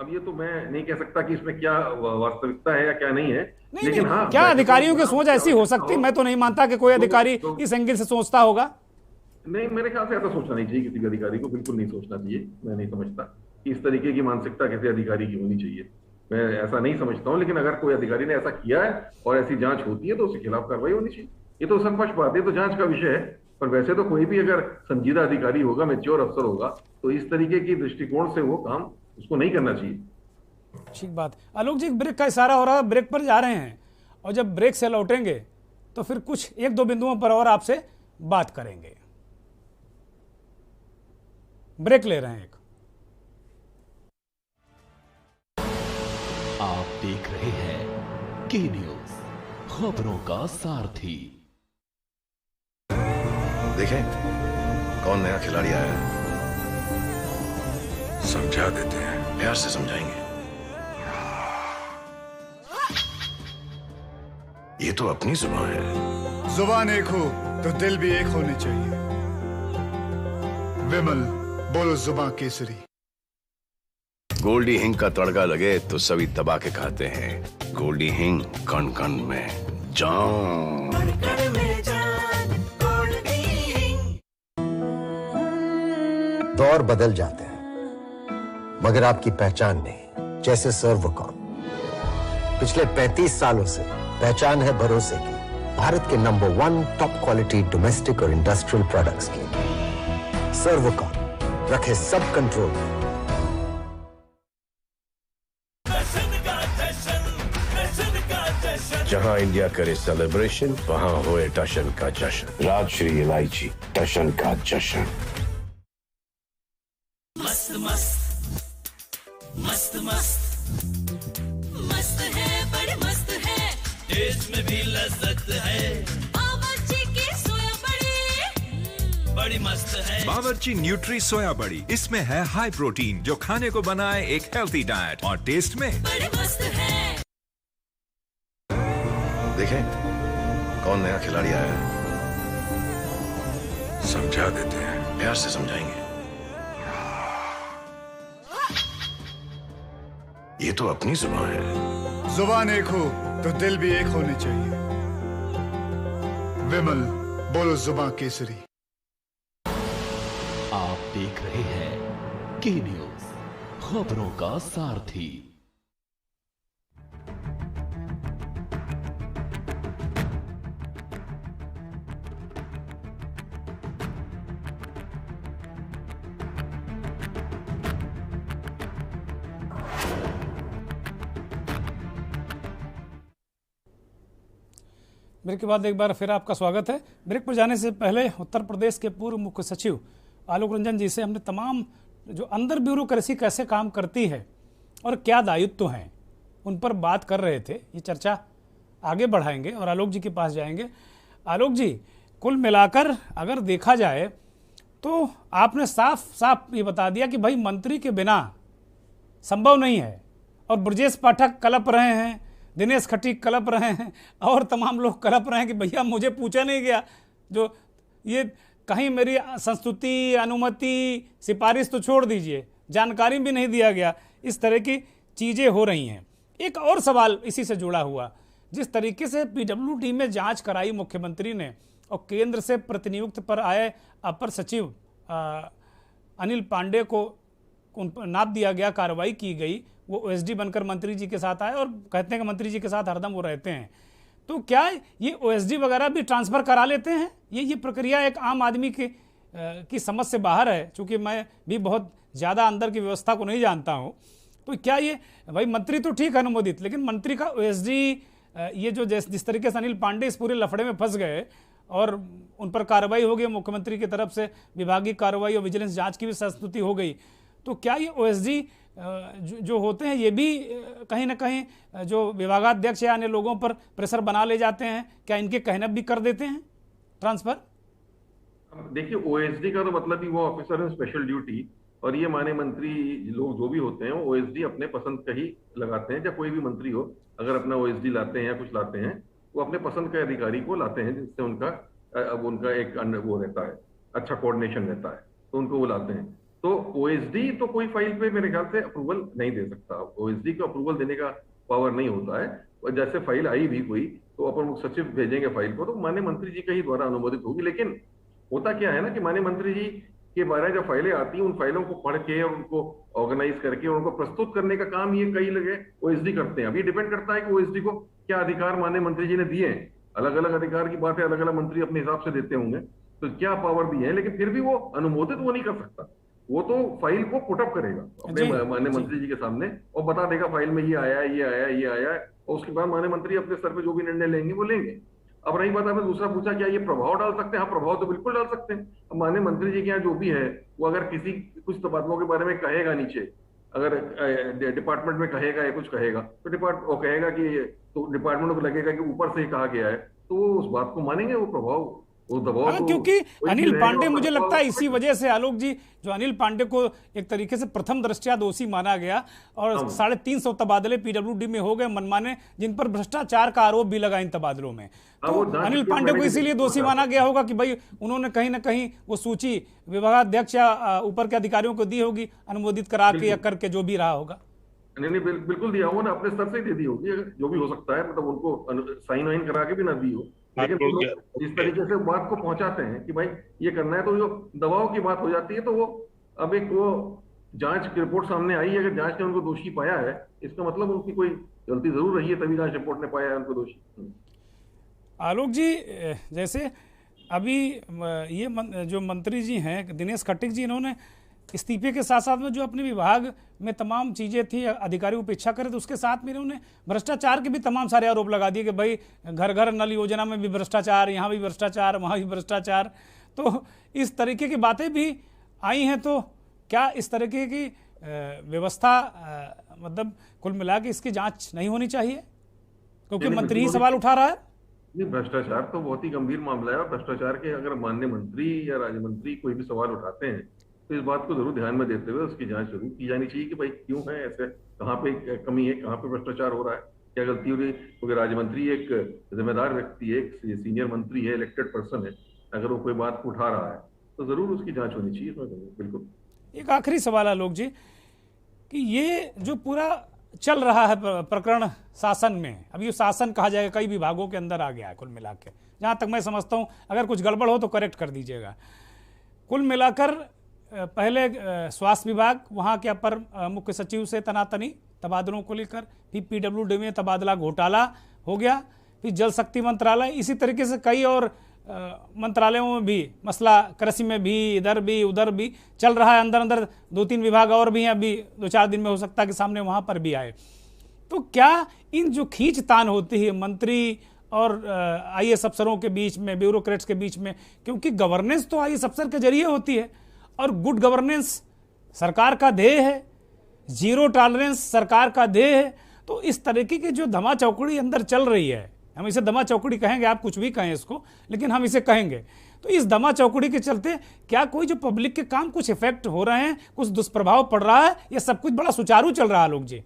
अब ये तो मैं नहीं कह सकता कि इसमें क्या वास्तविकता है या क्या नहीं है, लेकिन हाँ, क्या अधिकारियों की सोच ऐसी हो सकती? मैं तो नहीं मानता कि कोई अधिकारी इस एंगल से सोचता होगा। नहीं, मेरे ख्याल से ऐसा सोचना नहीं चाहिए, किसी भी अधिकारी को बिल्कुल नहीं सोचना चाहिए। मैं नहीं समझता कि इस तरीके की मानसिकता किसी अधिकारी की होनी चाहिए, मैं ऐसा नहीं समझता हूँ। लेकिन अगर कोई अधिकारी ने ऐसा किया है और ऐसी जांच होती है तो उसके खिलाफ कार्रवाई होनी चाहिए। ये तो स्पष्ट बात है, तो जांच का विषय है। पर वैसे तो कोई भी अगर संजीदा अधिकारी होगा, मैच्योर अफसर होगा, तो इस तरीके की दृष्टिकोण से वो काम उसको नहीं करना चाहिए। ठीक बात। आलोक जी, ब्रेक का इशारा हो रहा है, ब्रेक पर जा रहे हैं और जब ब्रेक से लौटेंगे तो फिर कुछ एक दो बिंदुओं पर और आपसे बात करेंगे। ब्रेक ले रहे हैं एक। आप देख रहे हैं के न्यूज, खबरों का सारथी। देखें कौन नया खिलाड़ी आया है, समझा देते हैं, प्यार से समझाएंगे। ये तो अपनी जुबान है। जुबान एक हो तो दिल भी एक होने चाहिए। विमल, बोलो जुबान केसरी। गोल्डी हिंग का तड़का लगे तो सभी दबा के खाते हैं। गोल्डी हिंग, कण कण में जान। दौर बदल जाते हैं मगर आपकी पहचान नहीं। जैसे सर्वकॉम पिछले 35 सालों से पहचान है भरोसे की, भारत के नंबर 1 टॉप क्वालिटी डोमेस्टिक और इंडस्ट्रियल प्रोडक्ट्स की। सर्वकॉम रखे सब कंट्रोल में। जहां इंडिया करे सेलिब्रेशन, वहां होए टशन का जश्न। राजश्री इलायची, टशन का जश्न। मस्त मस्त मस्त मस्त मस्त है, बड़े मस्त है, टेस्ट में भी लज्जत है। बावर्ची की सोया बड़ी बड़ी मस्त है। बावर्ची न्यूट्री सोया बड़ी, इसमें है हाई प्रोटीन जो खाने को बनाए एक हेल्थी डाइट, और टेस्ट में बड़े मस्त है। देखें कौन नया खिलाड़ी आया है? समझा देते हैं, प्यार से समझाएंगे। ये तो अपनी जुबान है। जुबान एक हो तो दिल भी एक होने चाहिए। विमल, बोलो जुबान केसरी। आप देख रहे हैं के न्यूज, खबरों का सारथी। ब्रेक के बाद एक बार फिर आपका स्वागत है। ब्रेक पर जाने से पहले उत्तर प्रदेश के पूर्व मुख्य सचिव आलोक रंजन जी से हमने तमाम जो अंदर ब्यूरोक्रेसी कैसे काम करती है और क्या दायित्व हैं उन पर बात कर रहे थे। ये चर्चा आगे बढ़ाएंगे और आलोक जी के पास जाएंगे। आलोक जी, कुल मिलाकर अगर देखा जाए तो आपने साफ साफ ये बता दिया कि भाई मंत्री के बिना संभव नहीं है, और ब्रजेश पाठक कलप रहे हैं, दिनेश खटीक कलप रहे हैं और तमाम लोग कलप रहे हैं कि भैया मुझे पूछा नहीं गया, जो ये कहीं मेरी संस्तुति, अनुमति, सिफारिश तो छोड़ दीजिए, जानकारी भी नहीं दिया गया। इस तरह की चीज़ें हो रही हैं। एक और सवाल इसी से जुड़ा हुआ, जिस तरीके से पीडब्ल्यूडी में जांच कराई मुख्यमंत्री ने और केंद्र से प्रतिनियुक्त पर आए अपर सचिव अनिल पांडे को उन पर नाप दिया गया, कार्रवाई की गई, वो ओएसडी बनकर मंत्री जी के साथ आए और कहते हैं कि मंत्री जी के साथ हरदम वो रहते हैं। तो क्या ये ओएसडी वगैरह भी ट्रांसफ़र करा लेते हैं? ये प्रक्रिया एक आम आदमी की समझ से बाहर है, चूँकि मैं भी बहुत ज़्यादा अंदर की व्यवस्था को नहीं जानता हूँ। तो क्या ये भाई मंत्री तो ठीक है अनुमोदित, लेकिन मंत्री का ओएसडी ये जो जिस तरीके से अनिल पांडे इस पूरे लफड़े में फंस गए और उन पर कार्रवाई हो गई, मुख्यमंत्री की तरफ से विभागीय कार्रवाई और विजिलेंस जांच की भी संस्तुति हो गई, तो क्या ये ओएसडी जो होते हैं ये भी कहीं ना कहीं जो विभागाध्यक्ष या अन्य लोगों पर प्रेशर बना ले जाते हैं? क्या इनके कहना भी कर देते हैं ट्रांसफर? देखिए, ओएसडी का तो मतलब ही वो ऑफिसर इन स्पेशल ड्यूटी, और ये माननीय मंत्री लोग जो भी होते हैं ओएसडी अपने पसंद का ही लगाते हैं। चाहे कोई भी मंत्री हो, अगर अपना ओएसडी लाते हैं या कुछ लाते हैं, वो अपने पसंद के अधिकारी को लाते हैं, जिससे उनका एक वो रहता है, अच्छा कोऑर्डिनेशन रहता है, तो उनको वो लाते हैं। तो ओएसडी तो कोई फाइल पे मेरे ख्याल से अप्रूवल नहीं दे सकता। ओएसडी को अप्रूवल देने का पावर नहीं होता है। और जैसे फाइल आई भी कोई, तो अपर मुख्य सचिव भेजेंगे फाइल को, तो माननीय मंत्री जी का ही द्वारा अनुमोदित होगी। लेकिन होता क्या है ना कि माननीय मंत्री जी के बारे में जो फाइलें आती हैं, उन फाइलों को पढ़ के और उनको ऑर्गेनाइज करके और उनको प्रस्तुत करने का काम ये कई लगे ओएसडी करते हैं। अब ये डिपेंड करता है कि ओएसडी को क्या अधिकार माननीय मंत्री जी ने दिए हैं। अलग अलग अधिकार की बात है, अलग अलग मंत्री अपने हिसाब से देते होंगे, तो क्या पावर दी है, लेकिन फिर भी वो अनुमोदित वो नहीं कर सकता। वो तो फाइल को पुटअप करेगा अपने माननीय मंत्री जी के सामने और बता देगा फाइल में ये आया है, ये आया है, ये आया है, और उसके बाद माननीय मंत्री अपने स्तर पे जो भी निर्णय लेंगे वो लेंगे। अब रही बात, आपने दूसरा पूछा क्या ये प्रभाव डाल सकते हैं? हाँ, प्रभाव तो बिल्कुल डाल सकते हैं। अब माननीय मंत्री जी के यहाँ जो भी है, वो अगर कुछ तबादलों के बारे में कहेगा नीचे, अगर डिपार्टमेंट में कहेगा या कुछ कहेगा, तो वो कहेगा कि तो डिपार्टमेंट को लगेगा कि ऊपर से ही कहा गया है, तो वो उस बात को मानेंगे, वो प्रभाव वो दबाव। हाँ, क्योंकि अनिल पांडे, मुझे लगता है इसी वजह से आलोक जी, जो अनिल पांडे को एक तरीके से प्रथम दृष्टया दोषी माना गया और 350 तबादले पीडब्ल्यूडी में हो गए मनमाने, जिन पर भ्रष्टाचार का आरोप भी लगा इन तबादलों में। तो अनिल पांडे को इसीलिए दोषी माना गया होगा कि भाई उन्होंने कहीं ना कहीं वो सूची विभागाध्यक्ष या ऊपर के अधिकारियों को दी होगी, अनुमोदित करा के या करके, जो भी रहा होगा। नहीं, बिल्कुल दिया होगा ना, अपने स्तर से ही दे दी होगी, जो भी हो सकता है, मतलब उनको साइन वाइन करा के भी ना दी हो। लेकिन जिस तरीके से बात को पहुंचाते हैं कि भाई ये करना है, तो जो दबाव की बात हो जाती है, तो वो अब एक वो जांच की रिपोर्ट सामने आई है, अगर जांच ने उनको दोषी पाया है, इसका मतलब उनकी कोई गलती जरूर रही है, तभी जांच रिपोर्ट ने पाया है उनको दोषी। आलोक जी, जैसे अभी ये जो मंत्री जी हैं दिनेश खटीक जी, इन्होंने इस्तीफे के साथ साथ में जो अपने विभाग में तमाम चीज़ें थी, अधिकारी उपेक्षा करे, तो उसके साथ में इन्होंने भ्रष्टाचार के भी तमाम सारे आरोप लगा दिए कि भाई घर घर नल योजना में भी भ्रष्टाचार, यहाँ भी भ्रष्टाचार, वहाँ भी भ्रष्टाचार। तो इस तरीके की बातें भी आई हैं। तो क्या इस तरीके की व्यवस्था मतलब कुल मिला के इसकी जाँच नहीं होनी चाहिए, क्योंकि मंत्री ही सवाल उठा रहा है? नहीं, भ्रष्टाचार तो बहुत ही गंभीर मामला है, और भ्रष्टाचार के अगर माननीय मंत्री या राज्य मंत्री कोई भी सवाल उठाते हैं, तो इस बात को जरूर ध्यान में देते हुए उसकी जांच जरूर की जानी चाहिए कि भाई क्यों है ऐसे, कहाँ पे कमी है, कहाँ पे भ्रष्टाचार हो रहा है, क्या गलती हो रही? क्योंकि राज्य मंत्री एक जिम्मेदार व्यक्ति है, एक सीनियर मंत्री है, इलेक्टेड पर्सन है, अगर वो कोई बात को उठा रहा है तो जरूर उसकी जांच होनी चाहिए। बिल्कुल। एक आखिरी सवाल आलोक जी, कि ये जो पूरा चल रहा है प्रकरण शासन में, अब ये शासन कहा जाएगा, कई विभागों के अंदर आ गया है कुल मिला के, जहाँ तक मैं समझता हूँ, अगर कुछ गड़बड़ हो तो करेक्ट कर दीजिएगा। कुल मिलाकर पहले स्वास्थ्य विभाग, वहाँ के अपर मुख्य सचिव से तनातनी तबादलों को लेकर, फिर पीडब्ल्यूडी में तबादला घोटाला हो गया, फिर जल शक्ति मंत्रालय, इसी तरीके से कई और मंत्रालयों में भी मसला, कृषि में भी, इधर भी उधर भी चल रहा है। अंदर अंदर 2-3 विभाग और भी हैं, अभी 2-4 दिन में हो सकता है कि सामने वहाँ पर भी आए। तो क्या इन जो खींचतान होती है मंत्री और आईएएस अफसरों के बीच में, ब्यूरोक्रेट्स के बीच में, क्योंकि गवर्नेंस तो आईएएस अफसर के जरिए होती है और गुड गवर्नेंस सरकार का ध्येय है, जीरो टॉलरेंस सरकार का ध्येय है। तो इस तरीके की जो धमा चौकड़ी अंदर चल रही है, हम इसे दमा चौकड़ी कहेंगे, आप कुछ भी कहें इसको, लेकिन हम इसे कहेंगे, तो इस दमा चौकड़ी के चलते क्या कोई जो पब्लिक के काम कुछ इफेक्ट हो रहे हैं, कुछ दुष्प्रभाव पड़ रहा है, या सब कुछ बड़ा सुचारू चल रहा है लोग जी?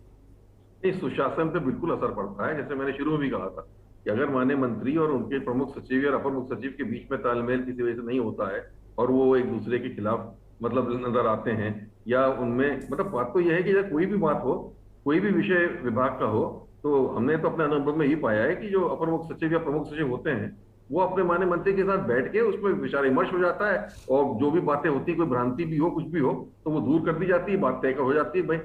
इस सुशासन पे बिल्कुल असर पड़ता है। जैसे मैंने शुरू में भी कहा था कि अगर माननीय मंत्री और उनके प्रमुख सचिव और अपर मुख्य सचिव के बीच में तालमेल किसी वजह से नहीं होता है और वो एक दूसरे के खिलाफ मतलब नजर आते हैं, या उनमें मतलब बात तो यह है कि जब कोई भी बात हो, कोई भी विषय विभाग का हो, तो हमने तो अपने अनुभव में ही पाया है कि जो अपर मुख्य सचिव या प्रमुख सचिव होते हैं वो अपने माननीय मंत्री के साथ बैठ के उसमें विचार विमर्श हो जाता है, और जो भी बातें होती है, कोई भ्रांति भी हो, कुछ भी हो, तो वो दूर कर दी जाती है, बात तय हो जाती है, भाई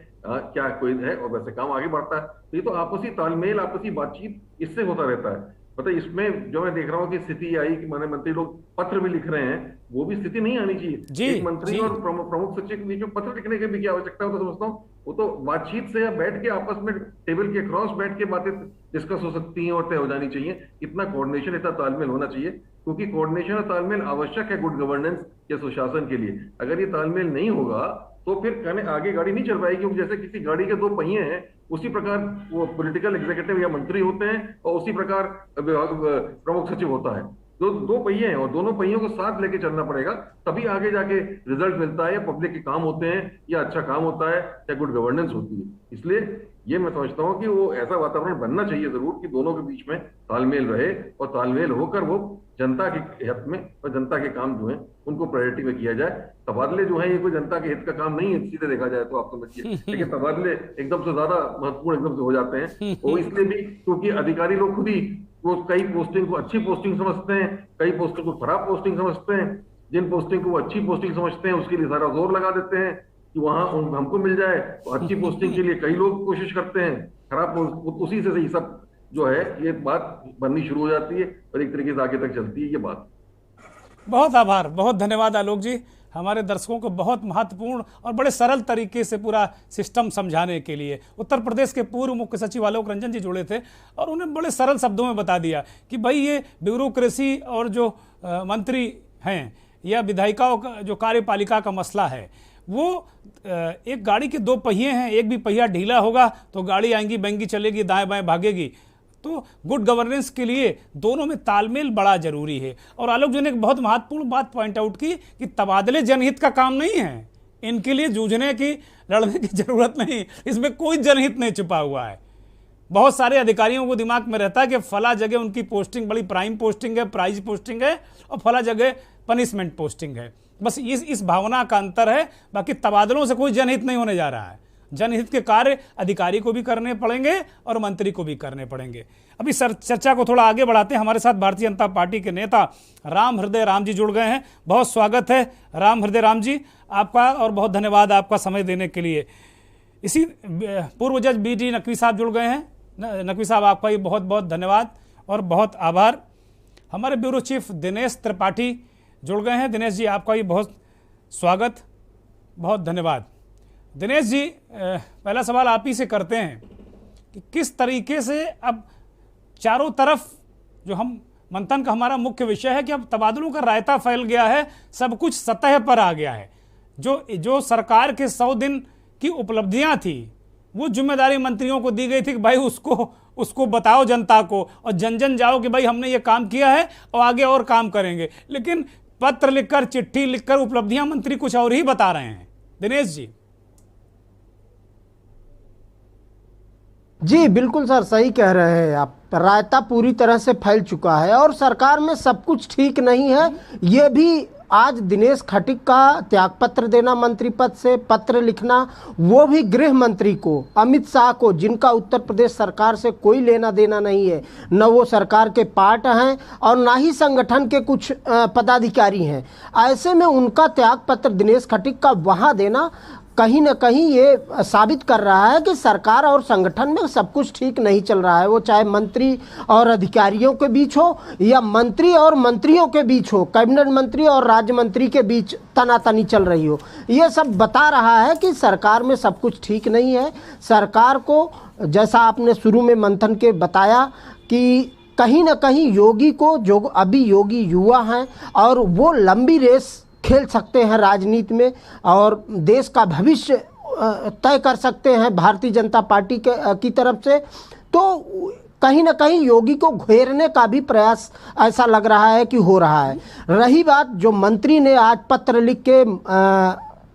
क्या कोई है, और वैसे काम आगे बढ़ता है। तो ये तो आपसी तालमेल, आपसी बातचीत इससे होता रहता है। मतलब इसमें जो मैं देख रहा हूँ कि स्थिति आई कि माननीय मंत्री लोग पत्र भी लिख रहे हैं, वो भी स्थिति नहीं आनी चाहिए। एक मंत्री और प्रमुख सचिव के बीच में पत्र लिखने की भी क्या आवश्यकता हो, तो समझता हूँ वो तो बातचीत से या बैठ के आपस में टेबल के क्रॉस बैठ के बातें डिस्कस हो सकती हैं और तय हो जानी चाहिए। इतना कोऑर्डिनेशन, इतना तालमेल होना चाहिए, क्योंकि कोऑर्डिनेशन और तालमेल आवश्यक है गुड गवर्नेंस या सुशासन के लिए। अगर ये तालमेल नहीं होगा तो फिर कहने आगे गाड़ी नहीं चल पाएगी, क्योंकि जैसे किसी गाड़ी के 2 पहिए हैं, उसी प्रकार वो पॉलिटिकल एग्जीक्यूटिव या मंत्री होते हैं और उसी प्रकार प्रमुख सचिव होता है। 2 पहिए हैं और दोनों पहियों को साथ लेके चलना पड़ेगा, तभी आगे जाके रिजल्ट मिलता है, या पब्लिक के काम होते हैं, या अच्छा काम होता है, या गुड गवर्नेंस होती है। इसलिए ये मैं समझता हूँ कि वो ऐसा वातावरण बनना चाहिए जरूर कि दोनों के बीच में तालमेल रहे, और तालमेल होकर वो जनता के हित में और जनता के काम जो है उनको प्रायोरिटी में किया जाए। तबादले जो है ये कोई जनता के हित का काम नहीं है, सीधे देखा जाए तो आप समझिए, लेकिन तबादले एकदम से ज्यादा महत्वपूर्ण एकदम से हो जाते हैं। और इसलिए भी क्योंकि अधिकारी लोग खुद ही वो कई पोस्टिंग को अच्छी पोस्टिंग समझते हैं, कई पोस्टिंग को खराब पोस्टिंग समझते हैं। जिन पोस्टिंग को वो अच्छी पोस्टिंग समझते हैं उसके लिए सारा जोर लगा देते हैं कि वहां हमको मिल जाए। तो अच्छी पोस्टिंग के लिए कई लोग कोशिश करते हैं, खराब उसी से ही सब जो है ये बात बननी शुरू हो जाती है और एक तरीके से आगे तक चलती है ये बात। बहुत आभार, बहुत धन्यवाद आलोक जी, हमारे दर्शकों को बहुत महत्वपूर्ण और बड़े सरल तरीके से पूरा सिस्टम समझाने के लिए। उत्तर प्रदेश के पूर्व मुख्य सचिव आलोक रंजन जी जुड़े थे और उन्हें बड़े सरल शब्दों में बता दिया कि भाई ये ब्यूरोक्रेसी और जो मंत्री हैं या विधायिकाओं का जो कार्यपालिका का मसला है, वो एक गाड़ी के 2 पहिए हैं, एक भी पहिया ढीला होगा तो गाड़ी आएंगी बहंगी चलेगी, दाएं बाएं भागेगी। तो गुड गवर्नेंस के लिए दोनों में तालमेल बड़ा जरूरी है। और आलोक जी ने एक बहुत महत्वपूर्ण बात पॉइंट आउट की कि तबादले जनहित का काम नहीं है, इनके लिए जूझने की, लड़ने की जरूरत नहीं, इसमें कोई जनहित नहीं छुपा हुआ है। बहुत सारे अधिकारियों को दिमाग में रहता है कि फला जगह उनकी पोस्टिंग बड़ी प्राइम पोस्टिंग है, प्राइज पोस्टिंग है, और फला जगह पनिशमेंट पोस्टिंग है। बस इस भावना का अंतर है, बाकी तबादलों से कोई जनहित नहीं होने जा रहा है। जनहित के कार्य अधिकारी को भी करने पड़ेंगे और मंत्री को भी करने पड़ेंगे। अभी चर्चा को थोड़ा आगे बढ़ाते हैं। हमारे साथ भारतीय जनता पार्टी के नेता राम हृदय राम जी जुड़ गए हैं। बहुत स्वागत है राम हृदय राम जी आपका, और बहुत धन्यवाद आपका समय देने के लिए। इसी पूर्व जज BD नकवी साहब जुड़ गए हैं। नकवी साहब आपका भी बहुत बहुत धन्यवाद और बहुत आभार। हमारे ब्यूरो चीफ दिनेश त्रिपाठी जुड़ गए हैं। दिनेश जी आपका भी बहुत स्वागत, बहुत धन्यवाद। दिनेश जी, पहला सवाल आप ही से करते हैं कि किस तरीके से अब चारों तरफ जो हम मंथन का हमारा मुख्य विषय है कि अब तबादलों का रायता फैल गया है, सब कुछ सतह पर आ गया है। जो सरकार के 100 दिन की उपलब्धियां थी वो जिम्मेदारी मंत्रियों को दी गई थी कि भाई उसको बताओ जनता को, और जन जन जाओ कि भाई हमने ये काम किया है और आगे और काम करेंगे। लेकिन पत्र लिखकर, चिट्ठी लिखकर उपलब्धियां मंत्री कुछ और ही बता रहे हैं। दिनेश जी। जी बिल्कुल सर, सही कह रहे हैं आप। रायता पूरी तरह से फैल चुका है और सरकार में सब कुछ ठीक नहीं है। ये भी आज दिनेश खटीक का त्यागपत्र देना, मंत्री पद से पत्र लिखना, वो भी गृह मंत्री को, अमित शाह को, जिनका उत्तर प्रदेश सरकार से कोई लेना देना नहीं है, न वो सरकार के पार्ट हैं और ना ही संगठन के कुछ पदाधिकारी हैं। ऐसे में उनका त्यागपत्र दिनेश खटीक का वहाँ देना कहीं न कहीं ये साबित कर रहा है कि सरकार और संगठन में सब कुछ ठीक नहीं चल रहा है। वो चाहे मंत्री और अधिकारियों के बीच हो या मंत्री और मंत्रियों के बीच हो, कैबिनेट मंत्री और राज्य मंत्री के बीच तनातनी चल रही हो, ये सब बता रहा है कि सरकार में सब कुछ ठीक नहीं है। सरकार को, जैसा आपने शुरू में मंथन के बताया, कि कहीं न कहीं योगी को, जो अभी योगी युवा हैं और वो लंबी रेस खेल सकते हैं राजनीति में और देश का भविष्य तय कर सकते हैं भारतीय जनता पार्टी की तरफ से, तो कहीं ना कहीं योगी को घेरने का भी प्रयास ऐसा लग रहा है कि हो रहा है। रही बात जो मंत्री ने आज पत्र लिख के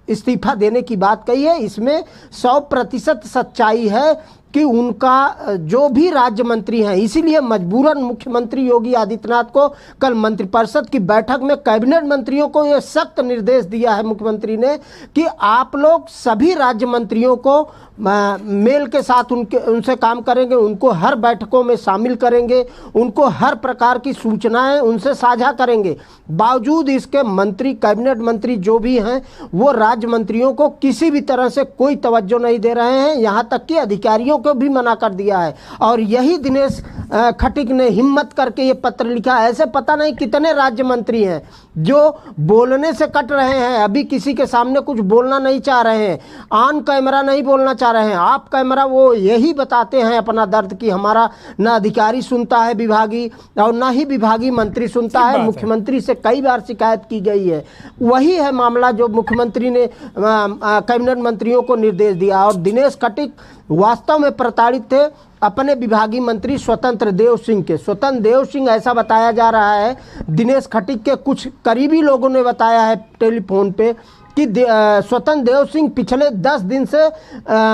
इस्तीफा देने की बात कही है, इसमें 100% सच्चाई है कि उनका जो भी राज्य मंत्री हैं, इसीलिए मजबूरन मुख्यमंत्री योगी आदित्यनाथ को कल मंत्रिपरिषद की बैठक में कैबिनेट मंत्रियों को ये सख्त निर्देश दिया है मुख्यमंत्री ने कि आप लोग सभी राज्य मंत्रियों को मेल के साथ उनसे काम करेंगे, उनको हर बैठकों में शामिल करेंगे, उनको हर प्रकार की सूचनाएं उनसे साझा करेंगे। बावजूद इसके मंत्री, कैबिनेट मंत्री जो भी हैं, वो राज्य मंत्रियों को किसी भी तरह से कोई तवज्जो नहीं दे रहे हैं, यहाँ तक कि अधिकारियों को भी मना कर दिया है। और यही दिनेश खटीक ने हिम्मत करके ये पत्र लिखा। ऐसे पता नहीं कितने राज्य मंत्री हैं जो बोलने से कट रहे हैं, अभी किसी के सामने कुछ बोलना नहीं चाह रहे हैं, ऑन कैमरा नहीं बोलना चाह रहे हैं, आप कैमरा वो यही बताते हैं अपना दर्द कि हमारा न अधिकारी सुनता है विभागीय और न ही विभागीय मंत्री सुनता है। मुख्यमंत्री से कई बार शिकायत की गई है। वही है मामला जो मुख्यमंत्री ने कैबिनेट मंत्रियों को निर्देश दिया। और दिनेश खटीक वास्तव में प्रताड़ित थे अपने विभागीय मंत्री स्वतंत्र देव सिंह के। स्वतंत्र देव सिंह, ऐसा बताया जा रहा है, दिनेश खटीक के कुछ करीबी लोगों ने बताया है टेलीफोन पे कि स्वतंत्र देव सिंह पिछले 10 दिन से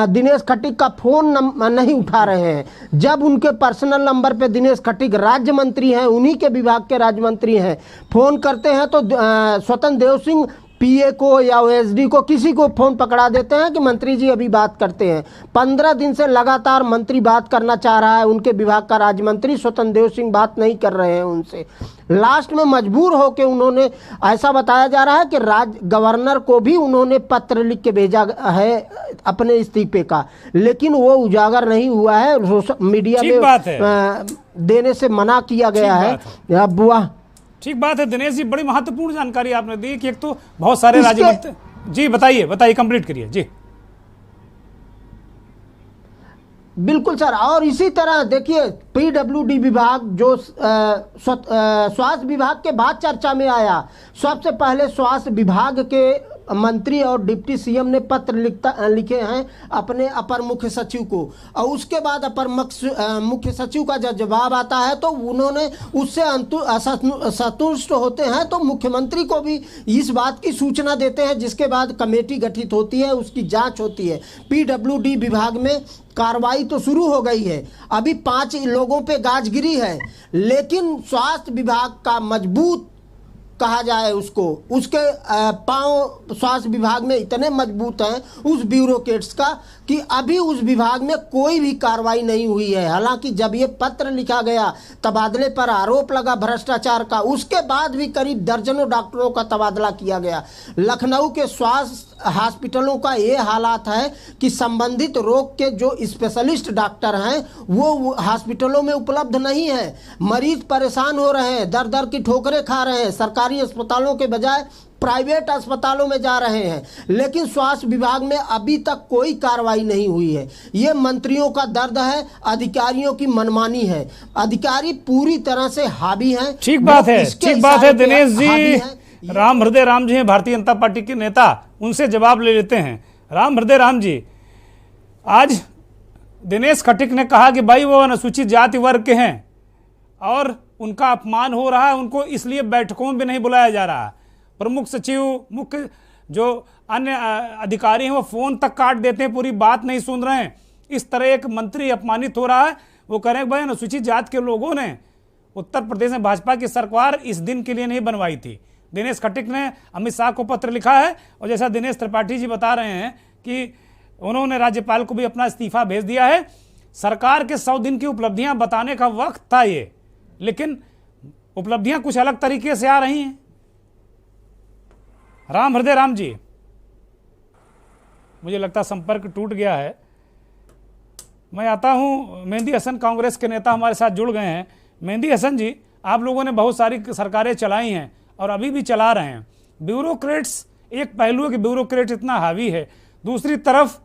दिनेश खटीक का फोन नहीं उठा रहे हैं। जब उनके पर्सनल नंबर पे दिनेश खटीक राज्य मंत्री हैं, उन्हीं के विभाग के राज्य मंत्री हैं, फोन करते हैं तो स्वतंत्र देव सिंह पीए को या ओएसडी को, किसी को फोन पकड़ा देते हैं कि मंत्री जी अभी बात करते हैं। 15 दिन से लगातार मंत्री बात करना चाह रहा है, उनके विभाग का राज्य मंत्री स्वतंत्र देव सिंह बात नहीं कर रहे हैं उनसे। लास्ट में मजबूर होकर उन्होंने, ऐसा बताया जा रहा है कि गवर्नर को भी उन्होंने पत्र लिख के भेजा है अपने इस्तीफे का, लेकिन वो उजागर नहीं हुआ है, मीडिया में देने से मना किया गया है। अब वह ठीक बात है दिनेश जी, बड़ी महत्वपूर्ण जानकारी आपने दी कि एक तो बहुत सारे राज्य मंत्री। जी बताइए कंप्लीट करिए जी। बिल्कुल सर, और इसी तरह देखिए पीडब्ल्यूडी विभाग जो स्वास्थ्य विभाग के बाद चर्चा में आया, सबसे पहले स्वास्थ्य विभाग के मंत्री और डिप्टी सीएम ने पत्र लिखे हैं अपने अपर मुख्य सचिव को, और उसके बाद अपर मुख्य सचिव का जब जवाब आता है तो उन्होंने उससे असंतुष्ट होते हैं, तो मुख्यमंत्री को भी इस बात की सूचना देते हैं, जिसके बाद कमेटी गठित होती है, उसकी जांच होती है। पीडब्ल्यूडी विभाग में कार्रवाई तो शुरू हो गई है, अभी 5 लोगों पे गाज गिरी है, लेकिन स्वास्थ्य विभाग का मजबूत कहा जाए उसको, उसके पांव स्वास्थ्य विभाग में इतने मजबूत हैं उस ब्यूरोक्रेट्स का कि अभी उस विभाग में कोई भी कार्रवाई नहीं हुई है। हालांकि जब ये पत्र लिखा गया, तबादले पर आरोप लगा भ्रष्टाचार का, उसके बाद भी करीब दर्जनों डॉक्टरों का तबादला किया गया। लखनऊ के स्वास्थ्य हॉस्पिटलों का ये हालात है कि संबंधित रोग के जो स्पेशलिस्ट डॉक्टर हैं वो हॉस्पिटलों में उपलब्ध नहीं है। मरीज परेशान हो रहे हैं, दर दर की ठोकरें खा रहे हैं, सरकारी अस्पतालों के बजाय प्राइवेट अस्पतालों में जा रहे हैं, लेकिन स्वास्थ्य विभाग में अभी तक कोई कार्रवाई नहीं हुई है। ये मंत्रियों का दर्द है, अधिकारियों की मनमानी है, अधिकारी पूरी तरह से हावी हैं। ठीक बात है दिनेश जी। राम हृदय राम जी हैं भारतीय जनता पार्टी के नेता, उनसे जवाब ले लेते हैं। राम हृदय राम जी, आज दिनेश खटीक ने कहा कि भाई वो अनुसूचित जाति वर्ग के हैं और उनका अपमान हो रहा है, उनको इसलिए बैठकों में भी नहीं बुलाया जा रहा। प्रमुख सचिव, मुख्य जो अन्य अधिकारी हैं वो फोन तक काट देते हैं, पूरी बात नहीं सुन रहे हैं। इस तरह एक मंत्री अपमानित हो रहा है। वो कह रहे हैं भाई अनुसूचित जात के लोगों ने उत्तर प्रदेश में भाजपा की सरकार इस दिन के लिए नहीं बनवाई थी। दिनेश खट्टिक ने अमित शाह को पत्र लिखा है और जैसा दिनेश त्रिपाठी जी बता रहे हैं कि उन्होंने राज्यपाल को भी अपना इस्तीफा भेज दिया है। सरकार के 100 दिन की उपलब्धियां बताने का वक्त था ये, लेकिन उपलब्धियां कुछ अलग तरीके से आ रही हैं। राम हृदय राम जी, मुझे लगता संपर्क टूट गया है। मैं आता हूं, मेहंदी हसन कांग्रेस के नेता हमारे साथ जुड़ गए हैं। मेहंदी हसन जी, आप लोगों ने बहुत सारी सरकारें चलाई हैं और अभी भी चला रहे हैं। ब्यूरोक्रेट्स, एक पहलू है कि ब्यूरोक्रेट इतना हावी है, दूसरी तरफ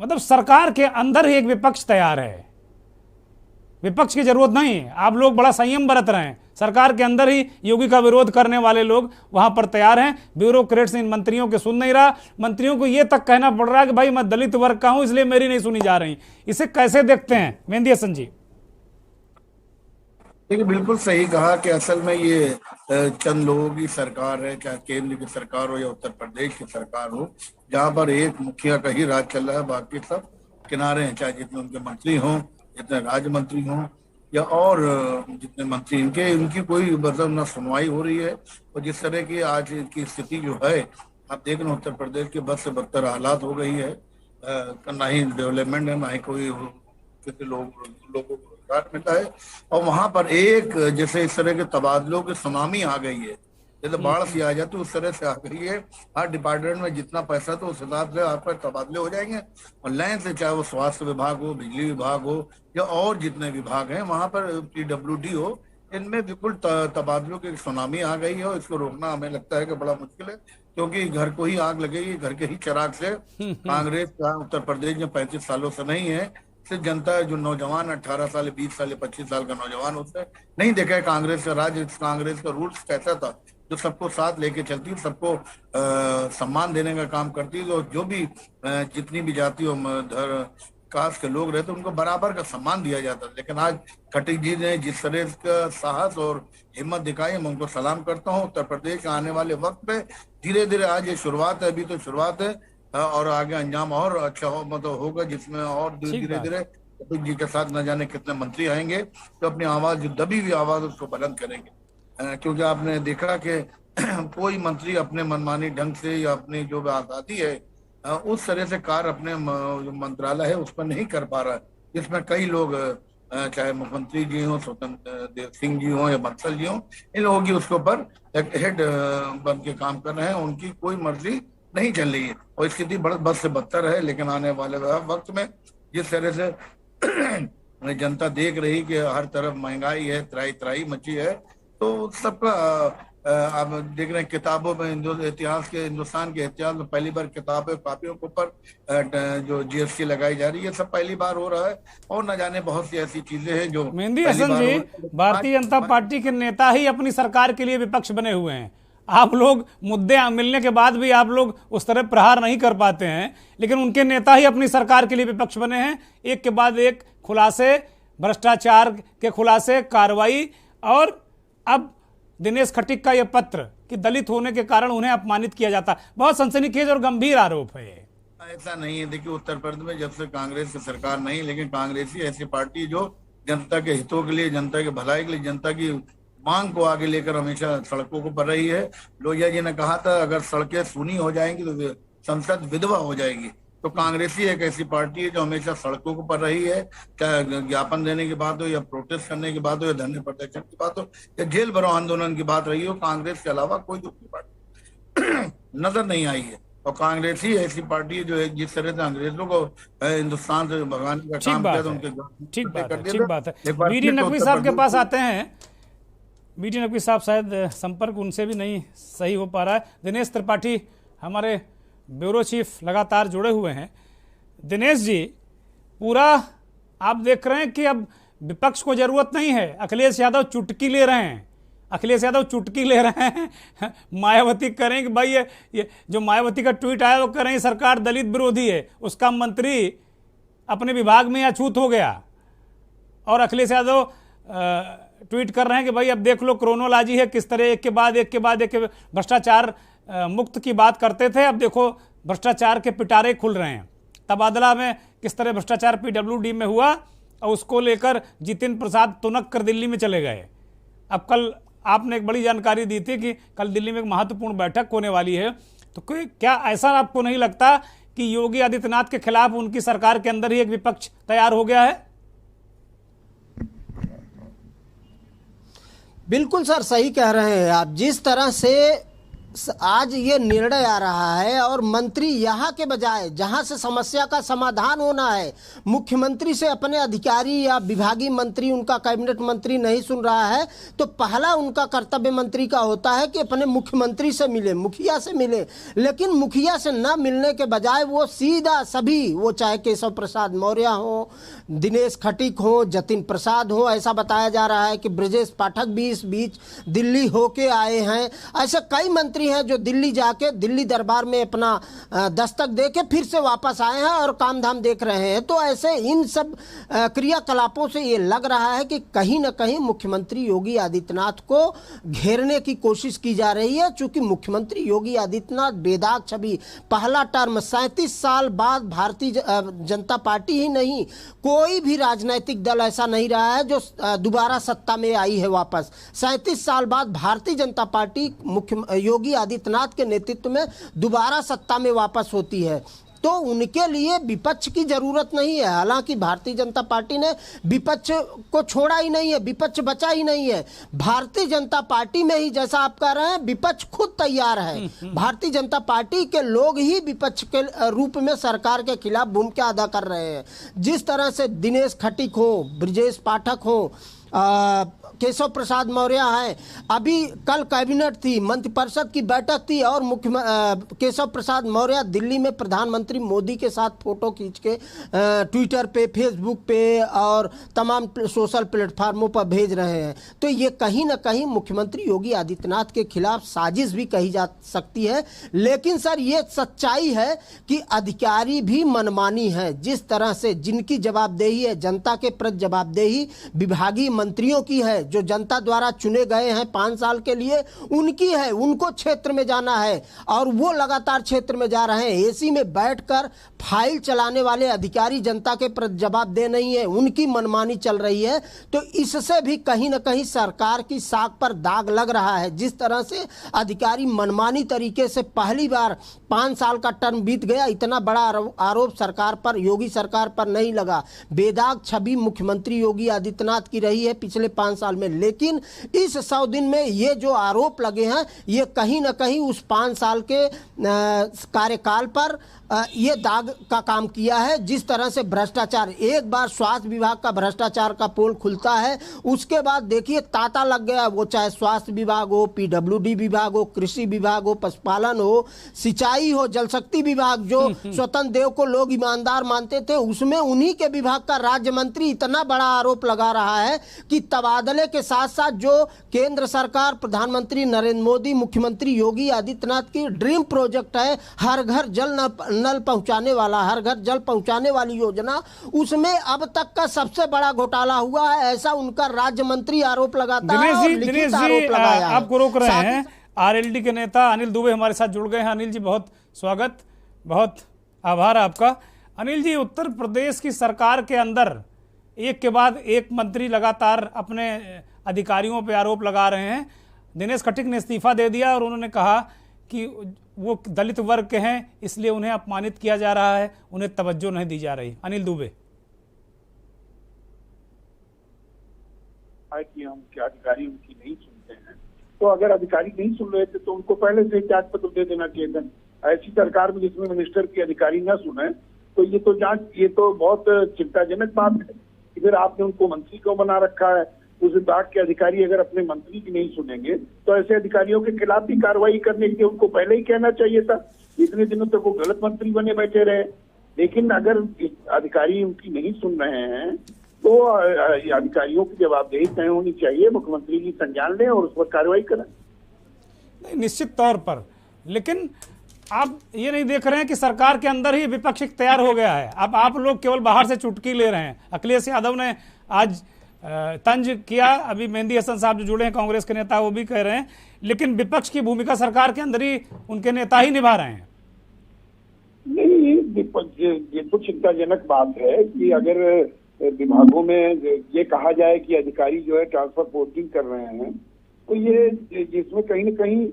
मतलब सरकार के अंदर ही एक विपक्ष तैयार है। विपक्ष की जरूरत नहीं है, आप लोग बड़ा संयम बरत रहे हैं। सरकार के अंदर ही योगी का विरोध करने वाले लोग वहां पर तैयार हैं। ब्यूरोक्रेट्स इन मंत्रियों के सुन नहीं रहा। मंत्रियों को यह तक कहना पड़ रहा है कि भाई मैं दलित वर्ग का हूं इसलिए मेरी नहीं सुनी जा रही। इसे कैसे देखते हैं मेहंदी हसन जी? देखिए, बिल्कुल सही कहा कि असल में ये चंद लोगों की सरकार है, चाहे केंद्र की सरकार हो या उत्तर प्रदेश की सरकार हो, जहाँ पर एक मुखिया का ही राज चल रहा है, बाकी सब किनारे हैं। चाहे जितने उनके मंत्री हों, जितने राज्य मंत्री हों या और जितने मंत्री, इनकी कोई मतलब ना सुनवाई हो रही है। और जिस तरह की आज की स्थिति जो है, आप देख रहे हैं उत्तर प्रदेश के बद से बदतर हालात हो गई है। ना ही डेवलपमेंट है, ना ही कोई किसी लोगों को रोजगार मिलता है। और वहां पर एक जैसे इस तरह के तबादलों की सुनामी आ गई है, जैसे बाढ़ सी आ जाती है उस तरह से आ गई है। हर डिपार्टमेंट में जितना पैसा तो उस हिसाब से आपका तबादले हो जाएंगे और लाइन से, चाहे वो स्वास्थ्य विभाग हो, बिजली विभाग हो या और जितने विभाग हैं, वहां पर PWD हो, इनमें बिल्कुल तबादलों की सुनामी आ गई है। और इसको रोकना हमें लगता है कि बड़ा मुश्किल है, क्योंकि घर को ही आग लगेगी, घर के ही चिराग से। कांग्रेस का उत्तर प्रदेश में 35 सालों से नहीं है। सिर्फ जनता जो नौजवान 18 साल, 20 साल, 25 साल का नौजवान, उसने नहीं देखा है कांग्रेस का राज, कांग्रेस का रूल्स कैसा था, जो सबको साथ लेके चलती, सबको सम्मान देने का काम करती। तो जो भी जितनी भी जाति और कास्ट के लोग रहते उनको बराबर का सम्मान दिया जाता। लेकिन आज खट्टिक जी ने जिस तरह का साहस और हिम्मत दिखाई, मैं उनको सलाम करता हूँ। उत्तर प्रदेश के आने वाले वक्त में धीरे धीरे, आज ये शुरुआत है, अभी तो शुरुआत है, और आगे अंजाम और अच्छा हो मतलब होगा, जिसमें और धीरे धीरे खट्टिक जी के साथ न जाने कितने मंत्री आएंगे तो अपनी आवाज, जो दबी हुई आवाज, उसको बुलंद करेंगे। क्योंकि आपने देखा कि कोई मंत्री अपने मनमानी ढंग से या अपनी जो आजादी है उस तरह से कार्य अपने जो मंत्रालय है उस पर नहीं कर पा रहा है, जिसमें कई लोग, चाहे मुख्यमंत्री जी हों, स्वतंत्र देव सिंह जी हों या बंसल जी हों, इन लोगों की उसके ऊपर एक हेड बन के काम कर रहे हैं। उनकी कोई मर्जी नहीं चल रही है और स्थिति बद से बदतर है। लेकिन आने वाले वक्त में जिस तरह से जनता देख रही कि हर तरफ महंगाई है, त्राही मची है, तो सबका आप देख रहे हैं किताबों में, इतिहास के, हिंदुस्तान के इतिहास में पहली बार किताबें, कॉपियों के ऊपर जो GST लगाई जा रही है, सब पहली बार हो रहा है। और न जाने बहुत सी ऐसी चीजें हैं जो मेहंदी हसन जी, भारतीय जनता पार्टी के नेता ही अपनी सरकार के लिए विपक्ष बने हुए हैं। आप लोग मुद्दे मिलने के बाद भी आप लोग उस तरह प्रहार नहीं कर पाते हैं, लेकिन उनके नेता ही अपनी सरकार के लिए विपक्ष बने हैं। एक के बाद एक खुलासे, भ्रष्टाचार के खुलासे, कार्रवाई, और अब दिनेश खट्टिक का यह पत्र कि दलित होने के कारण उन्हें अपमानित किया जाता। बहुत सनसनीखेज और गंभीर आरोप है ये। ऐसा नहीं है। देखिए, उत्तर प्रदेश में जब से कांग्रेस की सरकार नहीं, लेकिन कांग्रेस ही ऐसी पार्टी जो जनता के हितों के लिए, जनता के भलाई के लिए, जनता की मांग को आगे लेकर हमेशा सड़कों को पर रही है। लोहिया जी ने कहा था, अगर सड़कें सूनी हो जाएंगी तो संसद विधवा हो जाएगी। तो कांग्रेस ही एक ऐसी पार्टी है जो हमेशा सड़कों को पर रही है, चाहे ज्ञापन देने की बात हो या प्रोटेस्ट करने की बात हो या धरने प्रदर्शन की बात हो या जेल भरो आंदोलन की बात रही हो, कांग्रेस के अलावा कोई दूसरी पार्टी नजर नहीं आई है। और कांग्रेस ही ऐसी पार्टी है जो जिस तरह से अंग्रेजों को हिंदुस्तान से भगाने का काम किया था, उनके ठीक बात है। बीडी नकवी साहब के पास आते हैं। बीडी नकवी साहब, शायद संपर्क उनसे भी नहीं सही हो पा रहा है। दिनेश त्रिपाठी हमारे ब्यूरो चीफ लगातार जुड़े हुए हैं। दिनेश जी, पूरा आप देख रहे हैं कि अब विपक्ष को जरूरत नहीं है, अखिलेश यादव चुटकी ले रहे हैं। अखिलेश यादव चुटकी ले रहे हैं। मायावती करें कि भाई ये जो मायावती का ट्वीट आया वो करें सरकार दलित विरोधी है, उसका मंत्री अपने विभाग में अछूत हो गया। और अखिलेश यादव ट्वीट कर रहे हैं कि भाई अब देख लो क्रोनोलॉजी है, किस तरह एक के बाद एक भ्रष्टाचार मुक्त की बात करते थे, अब देखो भ्रष्टाचार के पिटारे खुल रहे हैं। तबादला में किस तरह भ्रष्टाचार पीडब्ल्यूडी में हुआ और उसको लेकर जितिन प्रसाद तुनक कर दिल्ली में चले गए। अब कल आपने एक बड़ी जानकारी दी थी कि कल दिल्ली में एक महत्वपूर्ण बैठक होने वाली है, तो क्या ऐसा आपको नहीं लगता कि योगी आदित्यनाथ के खिलाफ उनकी सरकार के अंदर ही एक विपक्ष तैयार हो गया है? बिल्कुल सर, सही कह रहे हैं आप। जिस तरह से आज ये निर्णय आ रहा है और मंत्री यहाँ के बजाय जहाँ से समस्या का समाधान होना है, मुख्यमंत्री से अपने अधिकारी या विभागीय मंत्री, उनका कैबिनेट मंत्री नहीं सुन रहा है, तो पहला उनका कर्तव्य मंत्री का होता है कि अपने मुख्यमंत्री से मिले, मुखिया से मिले। लेकिन मुखिया से न मिलने के बजाय वो सीधा सभी, वो चाहे केशव प्रसाद मौर्य हो, दिनेश खटीक हो, जतिन प्रसाद हो, ऐसा बताया जा रहा है कि ब्रजेश पाठक भी इस बीच दिल्ली होके आए हैं। ऐसे कई मंत्री हैं जो दिल्ली जाके दिल्ली दरबार में अपना दस्तक देके फिर से वापस आए हैं और काम धाम देख रहे हैं। तो ऐसे इन सब क्रियाकलापों से ये लग रहा है कि कहीं ना कहीं मुख्यमंत्री योगी आदित्यनाथ को घेरने की कोशिश की जा रही है। चूंकि मुख्यमंत्री योगी आदित्यनाथ बेदाग छवि, पहला टर्म 37 साल बाद भारतीय जनता पार्टी ही नहीं, कोई भी राजनीतिक दल ऐसा नहीं रहा है जो दोबारा सत्ता में आई है वापस। 37 साल बाद भारतीय जनता पार्टी मुख्य योगी आदित्यनाथ के नेतृत्व में दोबारा सत्ता में वापस होती है, तो उनके लिए विपक्ष की जरूरत नहीं है। हालांकि भारतीय जनता पार्टी ने विपक्ष को छोड़ा ही नहीं है, विपक्ष बचा ही नहीं है। भारतीय जनता पार्टी में ही, जैसा आप कह रहे हैं, विपक्ष खुद तैयार है। भारतीय जनता पार्टी के लोग ही विपक्ष के रूप में सरकार के खिलाफ भूमिका अदा कर रहे हैं। जिस तरह से दिनेश खटीक हो, ब्रजेश पाठक हो, केशव प्रसाद मौर्य है, अभी कल कैबिनेट थी, मंत्रिपरिषद की बैठक थी और केशव प्रसाद मौर्य दिल्ली में प्रधानमंत्री मोदी के साथ फोटो खींच के ट्विटर पे, फेसबुक पे और तमाम सोशल प्लेटफार्मों पर भेज रहे हैं। तो ये कहीं ना कहीं मुख्यमंत्री योगी आदित्यनाथ के खिलाफ साजिश भी कही जा सकती है। लेकिन सर, ये सच्चाई है कि अधिकारी भी मनमानी है। जिस तरह से जिनकी जवाबदेही है, जनता के प्रति जवाबदेही विभागीय मंत्रियों की है, जो जनता द्वारा चुने गए हैं 5 साल के लिए, उनकी है। उनको क्षेत्र में जाना है और वो लगातार क्षेत्र में जा रहे हैं। एसी में बैठकर फाइल चलाने वाले अधिकारी जनता के प्रति जवाबदेह नहीं है, उनकी मनमानी चल रही है। तो इससे भी कहीं ना कहीं सरकार की साख पर दाग लग रहा है। जिस तरह से अधिकारी मनमानी तरीके से, पहली बार 5 साल का टर्म बीत गया, इतना बड़ा आरोप सरकार पर, योगी सरकार पर नहीं लगा। बेदाग छवि मुख्यमंत्री योगी आदित्यनाथ की रही है पिछले 5 साल में। लेकिन इस 100 दिन में ये जो आरोप लगे हैं, ये कहीं ना कहीं उस 5 साल के कार्यकाल पर ये दाग का काम किया है। जिस तरह से भ्रष्टाचार, एक बार स्वास्थ्य विभाग का भ्रष्टाचार का पोल खुलता है, उसके बाद देखिए तांता लग गया। वो चाहे स्वास्थ्य विभाग हो, पीडब्ल्यूडी विभाग हो, कृषि विभाग हो, पशुपालन हो, सिंचाई हो, जल शक्ति विभाग, जो स्वतंत्र देव को लोग ईमानदार मानते थे, उसमें उन्हीं के विभाग का राज्य मंत्री इतना बड़ा आरोप लगा रहा है कि तबादले के साथ साथ जो केंद्र सरकार, प्रधानमंत्री नरेंद्र मोदी, मुख्यमंत्री योगी आदित्यनाथ की ड्रीम प्रोजेक्ट है, हर घर जल नल पहुंचाने वाला, हर घर जल पहुंचाने वाली योजना, उसमें अब तक का सबसे बड़ा घोटाला हुआ है, ऐसा उनका राज्य मंत्री आरोप लगाता है और लिखित आरोप लगाया है। आपको रोक रहे हैं। आरएलडी के नेता अनिल दुबे हमारे साथ जुड़ गए हैं। अनिल जी, बहुत स्वागत, बहुत आभार आपका। अनिल जी, उत्तर प्रदेश की सरकार के अंदर एक के बाद एक मंत्री लगातार अपने अधिकारियों पर आरोप लगा रहे हैं। दिनेश खटीक ने इस्तीफा दे दिया और उन्होंने कहा कि वो दलित वर्ग के हैं, इसलिए उन्हें अपमानित किया जा रहा है, उन्हें तवज्जो नहीं दी जा रही। अनिल दुबे, कि हम क्या अधिकारी उनकी नहीं सुनते हैं, तो अगर अधिकारी नहीं सुन रहे थे तो उनको पहले से त्याग पत्र दे देना चाहिए था। ऐसी सरकार में जिसमें मिनिस्टर की अधिकारी न सुने, तो ये तो जांच, ये तो बहुत चिंताजनक बात है। फिर आपने उनको मंत्री क्यों बना रखा है? उस विभाग के अधिकारी अगर अपने मंत्री की नहीं सुनेंगे तो ऐसे अधिकारियों के खिलाफ भी कार्रवाई करने के लिए उनको पहले ही कहना चाहिए था। इतने दिनों तक वो गलत मंत्री बने बैठे रहे। लेकिन अगर अधिकारी उनकी नहीं सुन रहे हैं तो अधिकारियों की जवाबदेही तय होनी चाहिए, मुख्यमंत्री जी संज्ञान लें और उस पर कार्रवाई करें। निश्चित तौर पर, लेकिन आप ये नहीं देख रहे हैं कि सरकार के अंदर ही विपक्ष तैयार हो गया है। अब आप लोग केवल बाहर से चुटकी ले रहे हैं। अखिलेश यादव ने आज तंज किया, अभी मेहंदी हसन साहब जो जुड़े हैं कांग्रेस के नेता, वो भी कह रहे हैं, लेकिन विपक्ष की भूमिका सरकार के अंदर ही उनके नेता ही निभा रहे हैं। नहीं, ये तो चिंताजनक बात है कि अगर विभागों में ये कहा जाए कि अधिकारी जो है ट्रांसफर पोस्टिंग कर रहे हैं, तो ये जिसमें कहीं न कहीं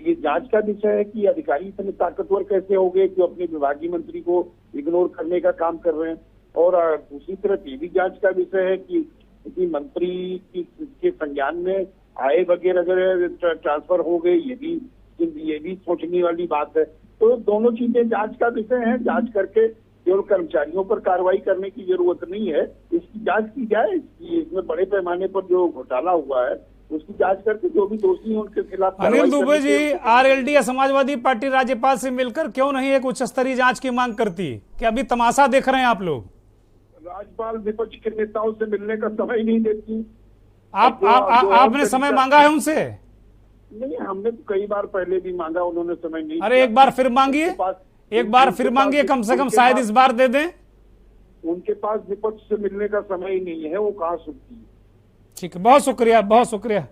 ये जांच का विषय है कि अधिकारी इतने ताकतवर कैसे हो गए जो अपने विभागीय मंत्री को इग्नोर करने का काम कर रहे हैं। और दूसरी तरफ ये भी जांच का विषय है कि मंत्री के संज्ञान में आए वगैरह अगर ट्रांसफर हो गए, ये भी सोचने वाली बात है। तो दोनों चीजें जांच का विषय है। जांच करके केवल कर्मचारियों पर कार्रवाई करने की जरूरत नहीं है, इसकी जांच की जाए। इसमें बड़े पैमाने पर जो घोटाला हुआ है उसकी जांच करके जो भी दोषी हैं उनके खिलाफ। अनिल दुबे जी, आरएलडी या समाजवादी पार्टी राज्यपाल से मिलकर क्यों नहीं एक उच्च स्तरीय जांच की मांग करती? कि अभी तमाशा देख रहे हैं आप लोग? राज्यपाल विपक्ष के नेताओं से मिलने का समय नहीं देती। आपने समय मांगा है उनसे? नहीं, हमने तो कई बार पहले भी मांगा, उन्होंने समय नहीं। अरे एक बार फिर मांगिए, एक बार फिर मांगिए, कम से कम शायद इस बार दे दें। उनके पास विपक्ष से मिलने का समय ही नहीं है, वो कहाँ सुनती है। ठीक है, बहुत शुक्रिया, बहुत शुक्रिया,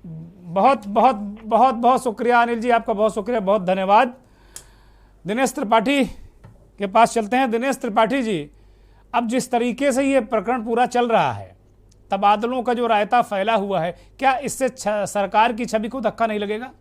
बहुत बहुत बहुत बहुत शुक्रिया अनिल जी, आपका बहुत शुक्रिया, बहुत धन्यवाद। दिनेश त्रिपाठी के पास चलते हैं। दिनेश त्रिपाठी जी, अब जिस तरीके से ये प्रकरण पूरा चल रहा है, तबादलों का जो रायता फैला हुआ है, क्या इससे सरकार की छवि को धक्का नहीं लगेगा?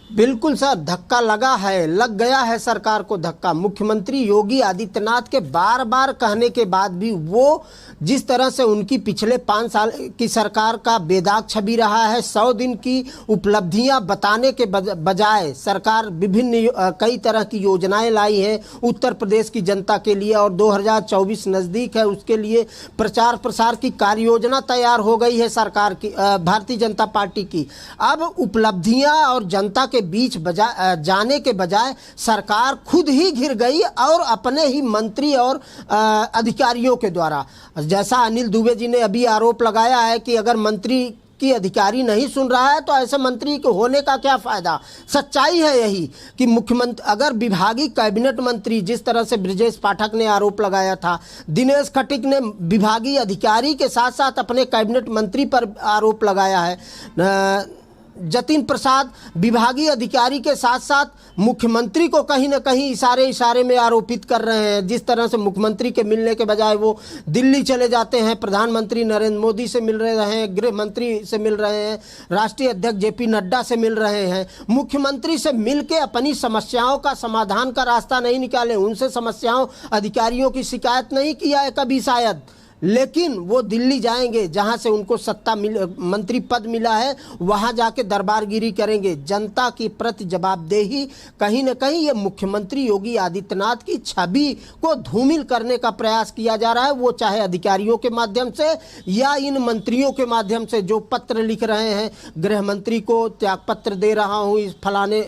बिल्कुल सर, धक्का लगा है, लग गया है सरकार को धक्का। मुख्यमंत्री योगी आदित्यनाथ के बार बार कहने के बाद भी वो जिस तरह से उनकी पिछले 5 साल की सरकार का बेदाग छवि रहा है, 100 दिन की उपलब्धियां बताने के बजाय सरकार विभिन्न कई तरह की योजनाएं लाई है उत्तर प्रदेश की जनता के लिए, और 2024 नज़दीक है, उसके लिए प्रचार प्रसार की कार्य योजना तैयार हो गई है सरकार की, भारतीय जनता पार्टी की। अब उपलब्धियां और जनता के बीच जाने के बजाय सरकार खुद ही घिर गई और अपने ही मंत्री और अधिकारियों के द्वारा, जैसा अनिल दुबे जी ने अभी आरोप लगाया है कि अगर मंत्री की अधिकारी नहीं सुन रहा है तो ऐसे मंत्री के होने का क्या फायदा। सच्चाई है यही कि मुख्यमंत्री अगर विभागीय कैबिनेट मंत्री, जिस तरह से ब्रजेश पाठक ने आरोप लगाया था, दिनेश खटीक ने विभागीय अधिकारी के साथ साथ अपने कैबिनेट मंत्री पर आरोप लगाया है, जतिन प्रसाद विभागीय अधिकारी के साथ साथ मुख्यमंत्री को कहीं न कहीं इशारे में आरोपित कर रहे हैं। जिस तरह से मुख्यमंत्री के मिलने के बजाय वो दिल्ली चले जाते हैं, प्रधानमंत्री नरेंद्र मोदी से मिल रहे हैं, गृह मंत्री से मिल रहे हैं, राष्ट्रीय अध्यक्ष जेपी नड्डा से मिल रहे हैं। मुख्यमंत्री से मिलके अपनी समस्याओं का समाधान का रास्ता नहीं निकाले, उनसे समस्याओं अधिकारियों की शिकायत नहीं किया है कभी शायद, लेकिन वो दिल्ली जाएंगे जहां से उनको मंत्री पद मिला है, वहां जाके दरबारगिरी करेंगे। जनता की प्रति जवाबदेही कहीं न कहीं ये मुख्यमंत्री योगी आदित्यनाथ की छवि को धूमिल करने का प्रयास किया जा रहा है, वो चाहे अधिकारियों के माध्यम से या इन मंत्रियों के माध्यम से जो पत्र लिख रहे हैं, गृह मंत्री को त्यागपत्र दे रहा हूं, इस फलाने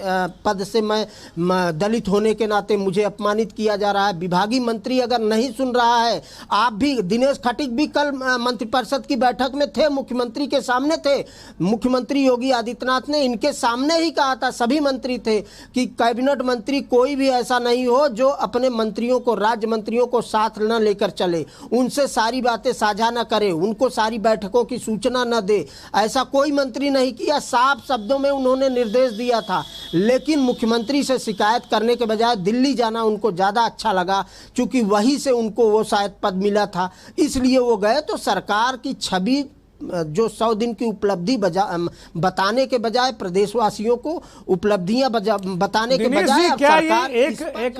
पद से मैं दलित होने के नाते मुझे अपमानित किया जा रहा है। विभागीय मंत्री अगर नहीं सुन रहा है, आप भी, दिनेश खटीक भी कल मंत्रिपरिषद की बैठक में थे, मुख्यमंत्री के सामने थे, मुख्यमंत्री योगी आदित्यनाथ ने इनके सामने ही कहा था, सभी मंत्री थे, कि कैबिनेट मंत्री कोई भी ऐसा नहीं हो जो अपने मंत्रियों को, राज्य मंत्रियों को साथ न लेकर चले, उनसे सारी बातें साझा न करे, उनको सारी बैठकों की सूचना न दे। ऐसा कोई मंत्री नहीं किया, साफ शब्दों में उन्होंने निर्देश दिया था। लेकिन मुख्यमंत्री से शिकायत करने के बजाय दिल्ली जाना उनको ज़्यादा अच्छा लगा, क्योंकि वहीं से उनको वो शायद पद मिला था, इसलिए वो गए। तो सरकार की छवि जो 100 दिन की उपलब्धि बताने के बजाय, प्रदेशवासियों को उपलब्धियां बताने के बजाय, क्या ये एक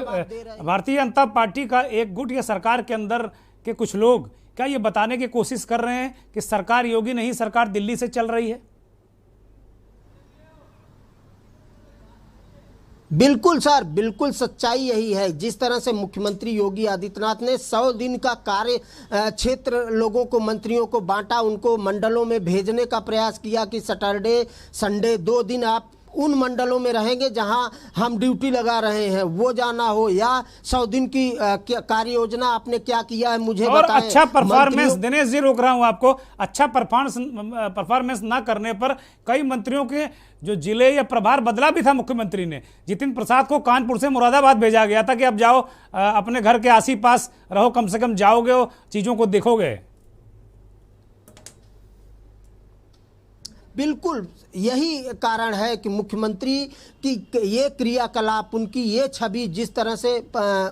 भारतीय जनता पार्टी का एक गुट या सरकार के अंदर के कुछ लोग क्या ये बताने की कोशिश कर रहे हैं कि सरकार योगी नहीं, सरकार दिल्ली से चल रही है? बिल्कुल सर, बिल्कुल सच्चाई यही है। जिस तरह से मुख्यमंत्री योगी आदित्यनाथ ने 100 दिन का कार्य क्षेत्र लोगों को, मंत्रियों को बांटा, उनको मंडलों में भेजने का प्रयास किया कि सैटरडे संडे 2 दिन आप उन मंडलों में रहेंगे जहां हम ड्यूटी लगा रहे हैं, वो जाना हो, या 100 दिन की कार्य योजना आपने क्या किया है मुझे और बताएं। अच्छा परफॉर्मेंस, दिनेश जी रोक रहा हूं आपको, अच्छा परफॉर्मेंस ना करने पर कई मंत्रियों के जो जिले या प्रभार बदला भी था मुख्यमंत्री ने। जितिन प्रसाद को कानपुर से मुरादाबाद भेजा गया था कि अब जाओ अपने घर के आस ही पास रहो, कम से कम जाओगे और चीजों को देखोगे। बिल्कुल यही कारण है कि मुख्यमंत्री की ये क्रियाकलाप, उनकी ये छवि, जिस तरह से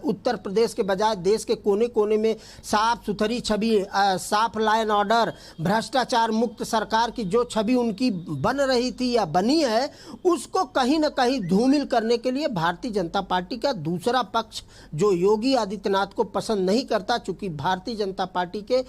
उत्तर प्रदेश के बजाय देश के कोने कोने में साफ सुथरी छवि, साफ लॉ एंड ऑर्डर, भ्रष्टाचार मुक्त सरकार की जो छवि उनकी बन रही थी या बनी है, उसको कहीं ना कहीं धूमिल करने के लिए भारतीय जनता पार्टी का दूसरा पक्ष जो योगी आदित्यनाथ को पसंद नहीं करता, चूंकि भारतीय जनता पार्टी के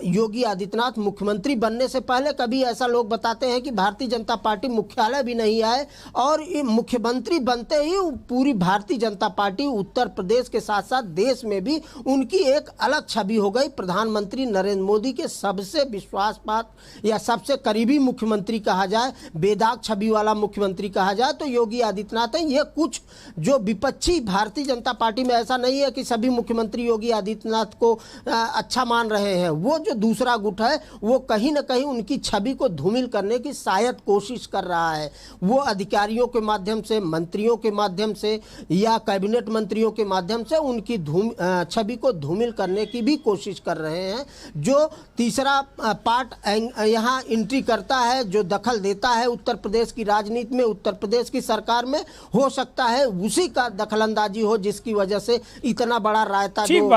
योगी आदित्यनाथ मुख्यमंत्री बनने से पहले कभी ऐसा लोग बताते हैं कि भारतीय जनता पार्टी मुख्यालय भी नहीं आए, और मुख्यमंत्री बनते ही पूरी भारतीय जनता पार्टी उत्तर प्रदेश के साथ साथ देश में भी उनकी एक अलग छवि हो गई। प्रधानमंत्री नरेंद्र मोदी के सबसे विश्वासपात्र या सबसे करीबी मुख्यमंत्री कहा जाए, बेदाग छवि वाला मुख्यमंत्री कहा जाए तो योगी आदित्यनाथ है। ये कुछ जो विपक्षी भारतीय जनता पार्टी में, ऐसा नहीं है कि सभी मुख्यमंत्री योगी आदित्यनाथ को अच्छा मान रहे हैं, वो जो दूसरा गुट है वो कहीं ना कहीं उनकी छवि को धूमिल करने की शायद कोशिश कर रहा है। वो अधिकारियों के माध्यम से, मंत्रियों के माध्यम से या कैबिनेट मंत्रियों के माध्यम से उनकी छवि को धूमिल करने की भी कोशिश कर रहे हैं। जो तीसरा पार्ट यहाँ एंट्री करता है, जो दखल देता है उत्तर प्रदेश की राजनीति में, उत्तर प्रदेश की सरकार में, हो सकता है उसी का दखलंदाजी हो जिसकी वजह से इतना बड़ा रायता जो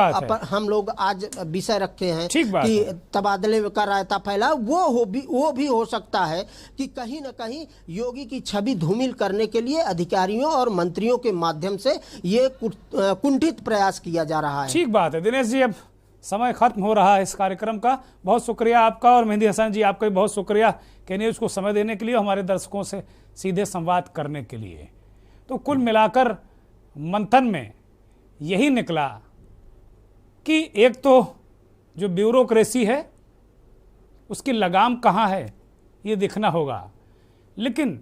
हम लोग आज विषय रखे हैं कि तबादले का रायता फैला, वो भी हो सकता है कि कहीं ना कहीं योगी की छवि धूमिल करने के लिए अधिकारियों और मंत्रियों के माध्यम से ये कुंठित प्रयास किया जा रहा है। ठीक बात है दिनेश जी, अब समय खत्म हो रहा है इस कार्यक्रम का। बहुत शुक्रिया आपका, और मेहंदी हसन जी आपका भी बहुत शुक्रिया के न्यूज़ को समय देने के लिए, हमारे दर्शकों से सीधे संवाद करने के लिए। तो कुल मिलाकर मंथन में यही निकला कि एक तो जो ब्यूरोक्रेसी है उसकी लगाम कहाँ है ये देखना होगा, लेकिन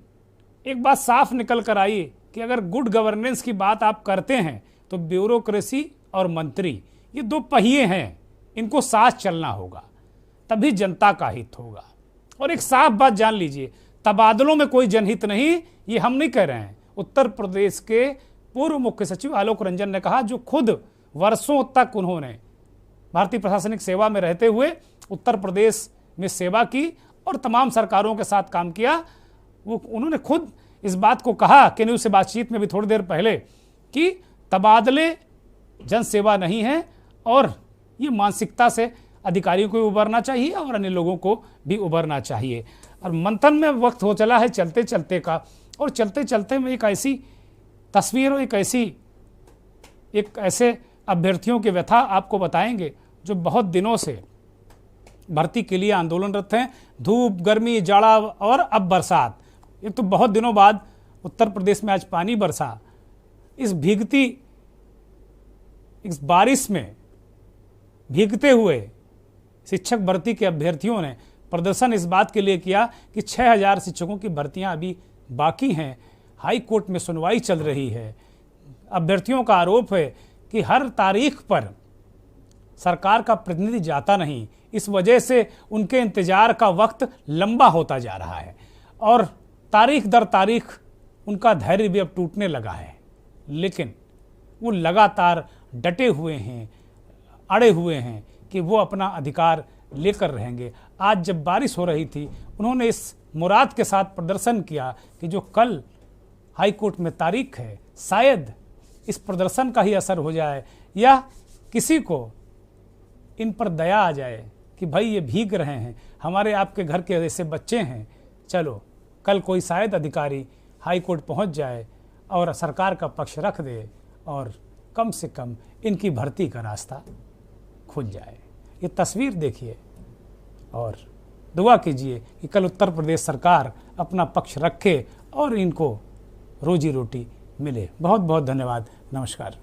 एक बात साफ निकल कर आई कि अगर गुड गवर्नेंस की बात आप करते हैं तो ब्यूरोक्रेसी और मंत्री ये दो पहिए हैं, इनको साथ चलना होगा, तभी जनता का हित होगा। और एक साफ बात जान लीजिए, तबादलों में कोई जनहित नहीं, ये हम नहीं कह रहे हैं। उत्तर प्रदेश के पूर्व मुख्य सचिव आलोक रंजन ने कहा, जो खुद वर्षों तक उन्होंने भारतीय प्रशासनिक सेवा में रहते हुए उत्तर प्रदेश में सेवा की और तमाम सरकारों के साथ काम किया, वो उन्होंने खुद इस बात को कहा कि न्यूज़ से बातचीत में भी थोड़ी देर पहले कि तबादले जन सेवा नहीं है, और ये मानसिकता से अधिकारियों को भी उभरना चाहिए और अन्य लोगों को भी उभरना चाहिए। और मंथन में वक्त हो चला है चलते चलते का, और चलते चलते में एक ऐसी तस्वीर और एक ऐसे अभ्यर्थियों की व्यथा आपको बताएंगे जो बहुत दिनों से भर्ती के लिए आंदोलनरत हैं। धूप, गर्मी, जाड़ा और अब बरसात, एक तो बहुत दिनों बाद उत्तर प्रदेश में आज पानी बरसा। इस भीगती इस बारिश में भीगते हुए शिक्षक भर्ती के अभ्यर्थियों ने प्रदर्शन इस बात के लिए किया कि 6000 शिक्षकों की भर्तियां अभी बाकी हैं, हाई कोर्ट में सुनवाई चल रही है। अभ्यर्थियों का आरोप है कि हर तारीख पर सरकार का प्रतिनिधि जाता नहीं, इस वजह से उनके इंतजार का वक्त लंबा होता जा रहा है और तारीख दर तारीख उनका धैर्य भी अब टूटने लगा है। लेकिन वो लगातार डटे हुए हैं, अड़े हुए हैं कि वो अपना अधिकार लेकर रहेंगे। आज जब बारिश हो रही थी, उन्होंने इस मुराद के साथ प्रदर्शन किया कि जो कल हाई कोर्ट में तारीख है, शायद इस प्रदर्शन का ही असर हो जाए या किसी को इन पर दया आ जाए कि भाई ये भीग रहे हैं, हमारे आपके घर के ऐसे बच्चे हैं, चलो कल कोई शायद अधिकारी हाई कोर्ट पहुंच जाए और सरकार का पक्ष रख दे और कम से कम इनकी भर्ती का रास्ता खुल जाए। ये तस्वीर देखिए और दुआ कीजिए कि कल उत्तर प्रदेश सरकार अपना पक्ष रखे और इनको रोजी रोटी मिले। बहुत बहुत धन्यवाद। नमस्कार।